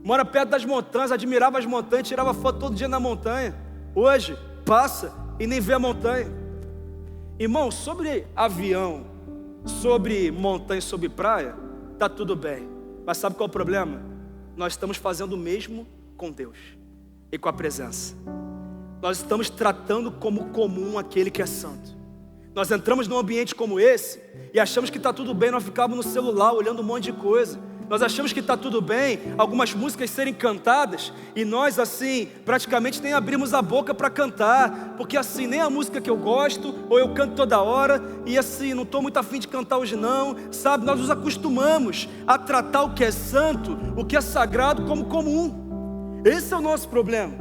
Mora perto das montanhas, admirava as montanhas, tirava foto todo dia na montanha. Hoje, passa e nem vê a montanha. Irmão, sobre avião, sobre montanha, sobre praia, tá tudo bem. Mas sabe qual é o problema? Nós estamos fazendo o mesmo com Deus e com a presença. Nós estamos tratando como comum aquele que é santo. Nós entramos num ambiente como esse e achamos que está tudo bem, nós ficamos no celular olhando um monte de coisa. Nós achamos que está tudo bem, algumas músicas serem cantadas, e nós assim, praticamente nem abrimos a boca para cantar, porque assim, nem a música que eu gosto, ou eu canto toda hora, e assim, não estou muito afim de cantar hoje não, sabe? Nós nos acostumamos a tratar o que é santo, o que é sagrado como comum. Esse é o nosso problema.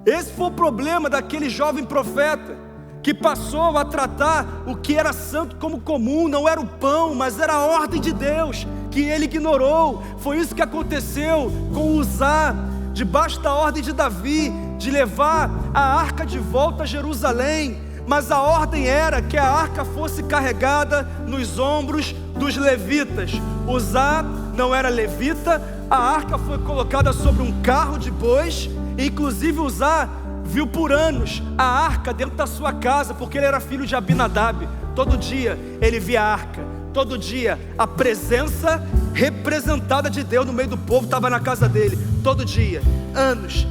Esse foi o problema daquele jovem profeta, que passou a tratar o que era santo como comum. Não era o pão, mas era a ordem de Deus, que ele ignorou. Foi isso que aconteceu com Uzá, debaixo da ordem de Davi, de levar a arca de volta a Jerusalém. Mas a ordem era que a arca fosse carregada nos ombros dos levitas. Uzá não era levita, a arca foi colocada sobre um carro de bois, e inclusive Uzá viu por anos a arca dentro da sua casa, porque ele era filho de Abinadab. Todo dia ele via a arca, todo dia a presença representada de Deus no meio do povo estava na casa dele. Todo dia, anos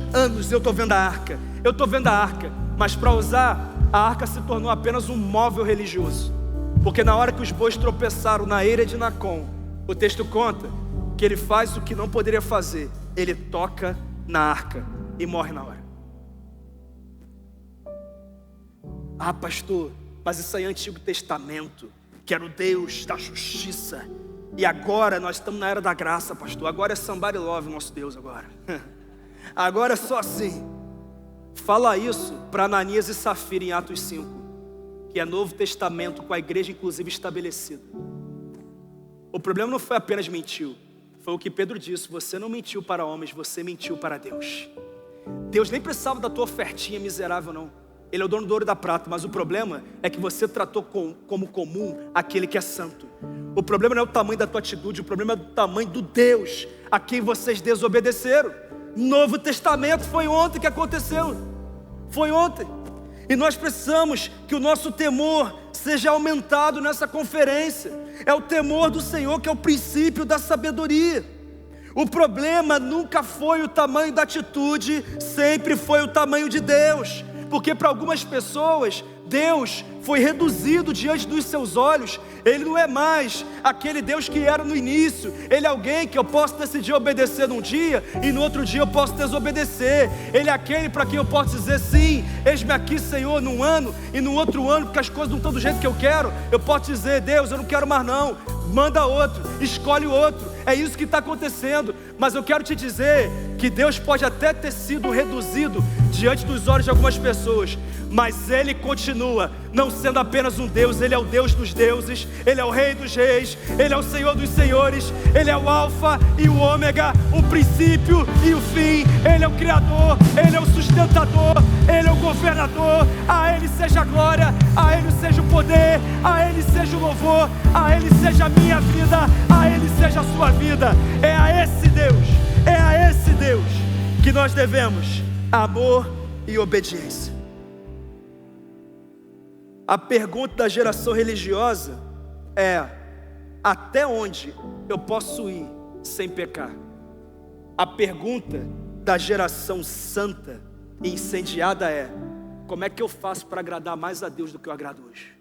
eu estou vendo a arca, eu estou vendo a arca. Mas para Uzá, a arca se tornou apenas um móvel religioso, porque na hora que os bois tropeçaram na eira de Nacon, o texto conta que ele faz o que não poderia fazer. Ele toca na arca e morre na hora. Ah, pastor, mas isso aí é Antigo Testamento, que era o Deus da justiça. E agora nós estamos na era da graça, pastor. Agora é somebody love o nosso Deus agora. Agora é só assim. Fala isso para Ananias e Safira em Atos 5, que é Novo Testamento, com a igreja inclusive estabelecida. O problema não foi apenas mentiu, foi o que Pedro disse: você não mentiu para homens, você mentiu para Deus. Deus nem precisava da tua ofertinha miserável não. Ele é o dono do ouro e da prata, mas o problema é que você tratou como comum aquele que é santo. O problema não é o tamanho da tua atitude, o problema é o tamanho do Deus a quem vocês desobedeceram. Novo Testamento, foi ontem que aconteceu. Foi ontem. E nós precisamos que o nosso temor seja aumentado nessa conferência. É o temor do Senhor que é o princípio da sabedoria. O problema nunca foi o tamanho da atitude, sempre foi o tamanho de Deus. Porque para algumas pessoas, Deus foi reduzido diante dos seus olhos. Ele não é mais aquele Deus que era no início. Ele é alguém que eu posso decidir obedecer num dia e no outro dia eu posso desobedecer. Ele é aquele para quem eu posso dizer sim, eis-me aqui, Senhor, num ano, e no outro ano, porque as coisas não estão do jeito que eu quero, eu posso dizer: Deus, eu não quero mais não, manda outro, escolhe outro. É isso que está acontecendo. Mas eu quero te dizer que Deus pode até ter sido reduzido diante dos olhos de algumas pessoas, mas Ele continua não sendo apenas um Deus. Ele é o Deus dos deuses, Ele é o Rei dos reis, Ele é o Senhor dos senhores, Ele é o Alfa e o Ômega, o princípio e o fim. Ele é o Criador, Ele é o sustentador, Ele é o governador. A Ele seja a glória, a Ele seja o poder, a Ele seja o louvor, a Ele seja a minha vida, a Ele seja a sua vida. É a esse Deus que nós devemos amor e obediência. A pergunta da geração religiosa é: até onde eu posso ir sem pecar? A pergunta da geração santa e incendiada é: como é que eu faço para agradar mais a Deus do que eu agrado hoje?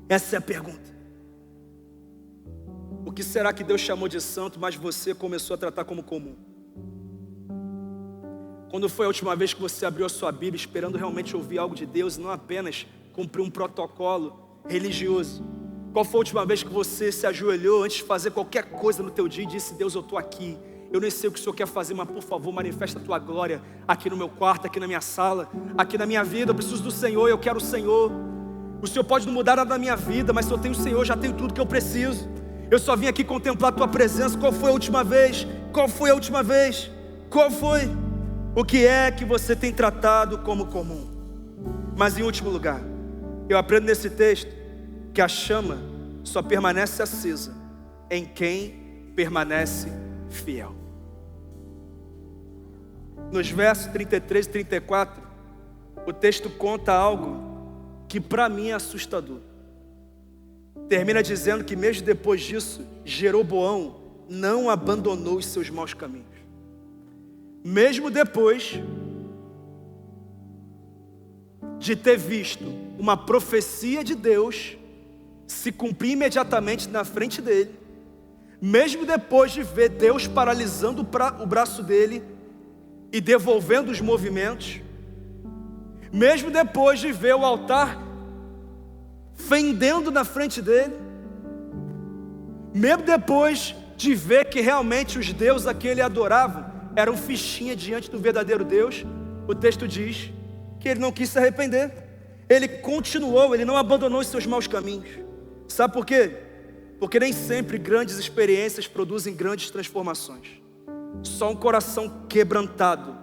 Essa é a pergunta. O que será que Deus chamou de santo, mas você começou a tratar como comum? Quando foi a última vez que você abriu a sua Bíblia esperando realmente ouvir algo de Deus e não apenas cumprir um protocolo religioso? Qual foi a última vez que você se ajoelhou antes de fazer qualquer coisa no teu dia e disse: Deus, eu estou aqui, eu nem sei o que o Senhor quer fazer, mas por favor manifesta a tua glória aqui no meu quarto, aqui na minha sala, aqui na minha vida. Eu preciso do Senhor, eu quero o Senhor. O Senhor pode não mudar nada na minha vida, mas se eu tenho o Senhor, já tenho tudo que eu preciso. Eu só vim aqui contemplar a tua presença. Qual foi a última vez? Qual foi a última vez? Qual foi? O que é que você tem tratado como comum? Mas em último lugar, eu aprendo nesse texto que a chama só permanece acesa em quem permanece fiel. Nos versos 33 e 34, o texto conta algo que para mim é assustador. Termina dizendo que mesmo depois disso, Jeroboão não abandonou os seus maus caminhos. Mesmo depois de ter visto uma profecia de Deus se cumprir imediatamente na frente dele, mesmo depois de ver Deus paralisando o braço dele e devolvendo os movimentos, mesmo depois de ver o altar fendendo na frente dele, mesmo depois de ver que realmente os deuses a que ele adorava eram fichinha diante do verdadeiro Deus, o texto diz que ele não quis se arrepender. Ele continuou, ele não abandonou os seus maus caminhos. Sabe por quê? Porque nem sempre grandes experiências produzem grandes transformações. Só um coração quebrantado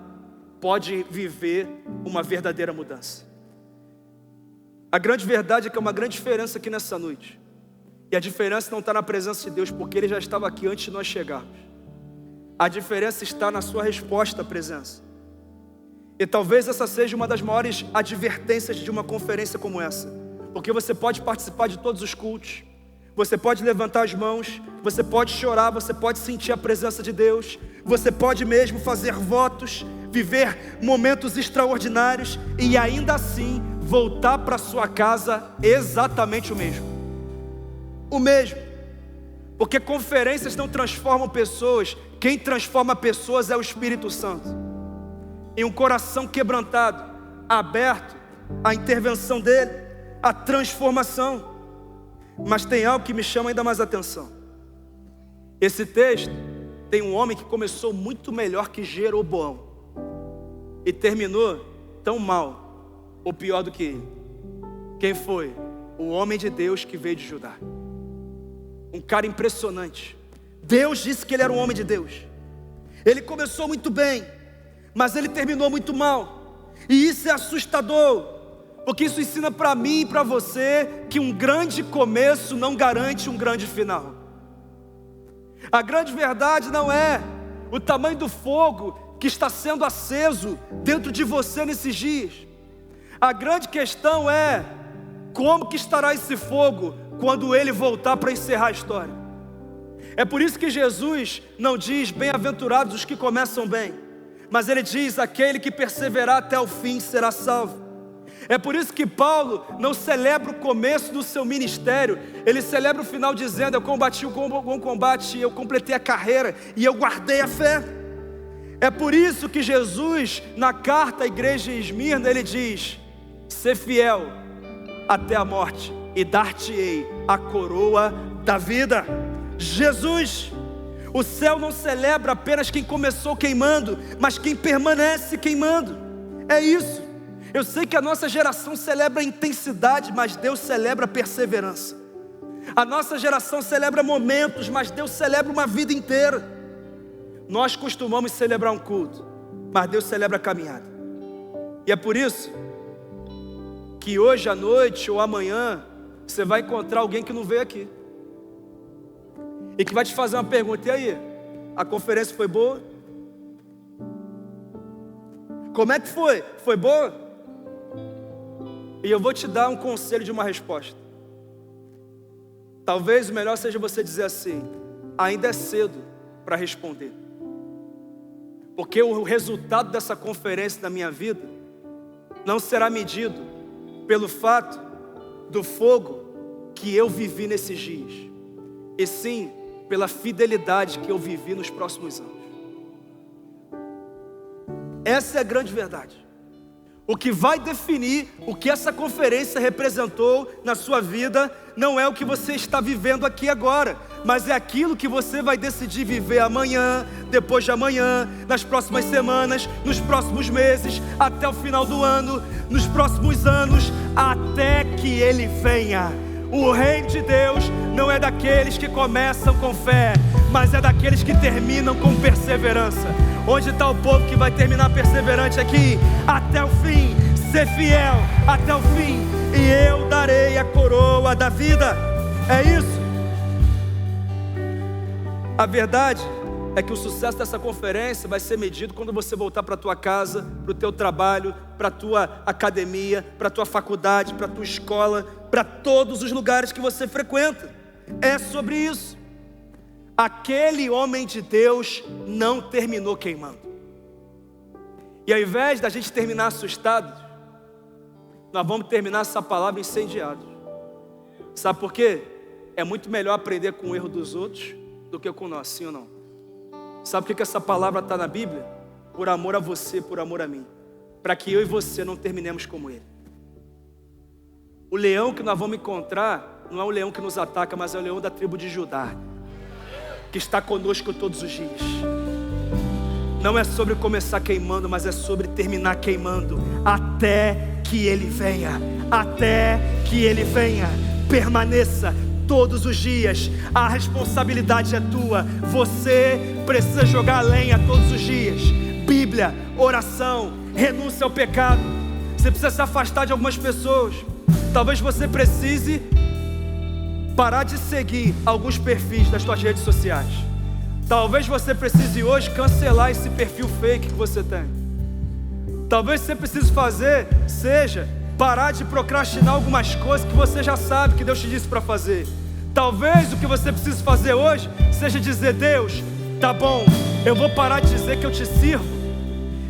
pode viver uma verdadeira mudança. A grande verdade é que há uma grande diferença aqui nessa noite. E a diferença não está na presença de Deus, porque Ele já estava aqui antes de nós chegarmos. A diferença está na sua resposta à presença. E talvez essa seja uma das maiores advertências de uma conferência como essa. Porque você pode participar de todos os cultos, você pode levantar as mãos, você pode chorar, você pode sentir a presença de Deus, você pode mesmo fazer votos, viver momentos extraordinários e ainda assim voltar para sua casa exatamente o mesmo. O mesmo. Porque conferências não transformam pessoas, quem transforma pessoas é o Espírito Santo. Em um coração quebrantado, aberto à intervenção dele, à transformação. Mas tem algo que me chama ainda mais atenção. Esse texto tem um homem que começou muito melhor que Jeroboão e terminou tão mal ou pior do que ele. Quem foi? O homem de Deus que veio de Judá. Um cara impressionante. Deus disse que ele era um homem de Deus. Ele começou muito bem, mas ele terminou muito mal. E isso é assustador, porque isso ensina para mim e para você que um grande começo não garante um grande final. A grande verdade não é o tamanho do fogo que está sendo aceso dentro de você nesses dias. A grande questão é como que estará esse fogo quando ele voltar para encerrar a história. É por isso que Jesus não diz bem-aventurados os que começam bem, mas ele diz: aquele que perseverar até o fim será salvo. É por isso que Paulo não celebra o começo do seu ministério, ele celebra o final dizendo: eu combati o bom combate, eu completei a carreira e eu guardei a fé. É por isso que Jesus, na carta à igreja em Esmirna, ele diz: ser fiel até a morte e dar-te-ei a coroa da vida. Jesus, O céu não celebra apenas quem começou queimando, mas quem permanece queimando. É isso. Eu sei que a nossa geração celebra a intensidade, mas Deus celebra a perseverança. A nossa geração celebra momentos, mas Deus celebra uma vida inteira. Nós costumamos celebrar um culto, mas Deus celebra a caminhada. E é por isso que hoje à noite ou amanhã você vai encontrar alguém que não veio aqui e que vai te fazer uma pergunta: e aí, a conferência foi boa? Como é que foi? Foi boa? E eu vou te dar um conselho de uma resposta. Talvez o melhor seja você dizer assim: ainda é cedo para responder, porque o resultado dessa conferência na minha vida não será medido pelo fato do fogo que eu vivi nesses dias, e sim pela fidelidade que eu vivi nos próximos anos. Essa é a grande verdade. O que vai definir o que essa conferência representou na sua vida não é o que você está vivendo aqui agora, mas é aquilo que você vai decidir viver amanhã, depois de amanhã, nas próximas semanas, nos próximos meses, até o final do ano, nos próximos anos, até que Ele venha. O reino de Deus não é daqueles que começam com fé, mas é daqueles que terminam com perseverança. Onde está o povo que vai terminar perseverante aqui? Até o fim, ser fiel até o fim, e eu darei a coroa da vida. É isso. A verdade é que o sucesso dessa conferência vai ser medido quando você voltar para a tua casa, para o teu trabalho, para a tua academia, para a tua faculdade, para a tua escola, para todos os lugares que você frequenta. É sobre isso. Aquele homem de Deus não terminou queimando. E ao invés da gente terminar assustado, nós vamos terminar essa palavra incendiados. Sabe por quê? É muito melhor aprender com o erro dos outros do que com o nosso, sim ou não? Sabe por que essa palavra está na Bíblia? Por amor a você, por amor a mim, para que eu e você não terminemos como ele. O leão que nós vamos encontrar não é o leão que nos ataca, mas é o leão da tribo de Judá, que está conosco todos os dias. Não é sobre começar queimando, mas é sobre terminar queimando, até que Ele venha. Até que Ele venha. Permaneça todos os dias. A responsabilidade é tua. Você precisa jogar a lenha todos os dias. Bíblia, oração, renúncia ao pecado. Você precisa se afastar de algumas pessoas. Talvez você precise parar de seguir alguns perfis das suas redes sociais. Talvez você precise hoje cancelar esse perfil fake que você tem. Talvez você precise fazer seja parar de procrastinar algumas coisas que você já sabe que Deus te disse para fazer. Talvez o que você precise fazer hoje seja dizer: Deus, tá bom, eu vou parar de dizer que eu te sirvo,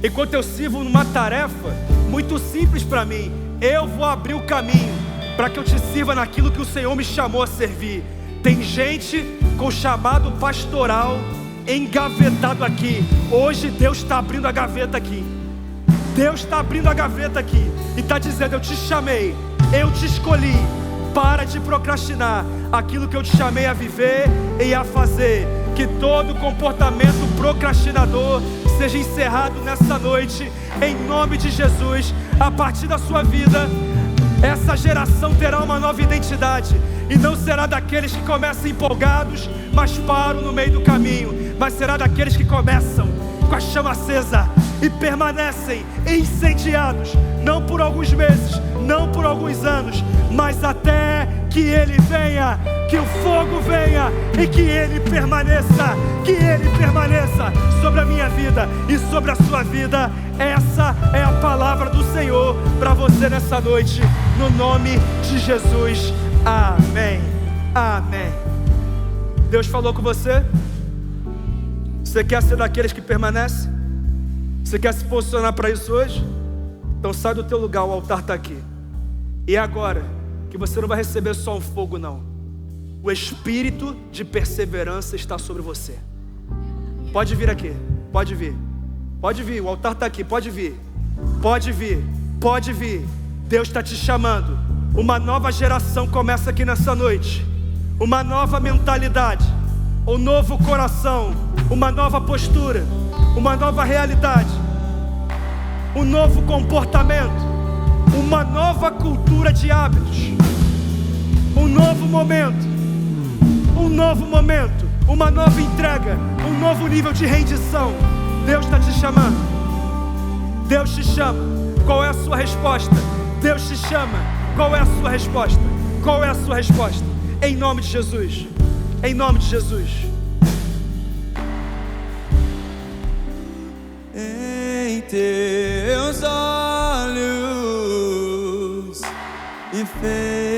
enquanto eu sirvo numa tarefa muito simples para mim. Eu vou abrir o caminho para que eu te sirva naquilo que o Senhor me chamou a servir. Tem gente com chamado pastoral engavetado aqui. Hoje Deus está abrindo a gaveta aqui. Deus está abrindo a gaveta aqui e está dizendo: eu te chamei, eu te escolhi. Para de procrastinar aquilo que eu te chamei a viver e a fazer. Que todo comportamento procrastinador seja encerrado nessa noite, em nome de Jesus. A partir da sua vida, essa geração terá uma nova identidade, e não será daqueles que começam empolgados, mas param no meio do caminho, mas será daqueles que começam com a chama acesa e permanecem incendiados, não por alguns meses, não por alguns anos, mas até que Ele venha, que o fogo venha e que Ele permaneça sobre a minha vida e sobre a sua vida. Essa é a palavra do Senhor para você nessa noite, no nome de Jesus. Amém. Amém. Deus falou com você? Você quer ser daqueles que permanecem? Você quer se posicionar para isso hoje? Então sai do teu lugar, o altar está aqui. E agora que você não vai receber só um fogo, não. O espírito de perseverança está sobre você. Pode vir aqui, pode vir. Pode vir, o altar está aqui, pode vir. Pode vir, pode vir. Deus está te chamando. Uma nova geração começa aqui nessa noite. Uma nova mentalidade. um novo coração, uma nova postura, uma nova realidade, um novo comportamento, uma nova cultura de hábitos, um novo momento, uma nova entrega, um novo nível de rendição. Deus está te chamando. Deus te chama. Qual é a sua resposta? Deus te chama. Qual é a sua resposta? Qual é a sua resposta? Em nome de Jesus. Em nome de Jesus.
Em teus olhos e fez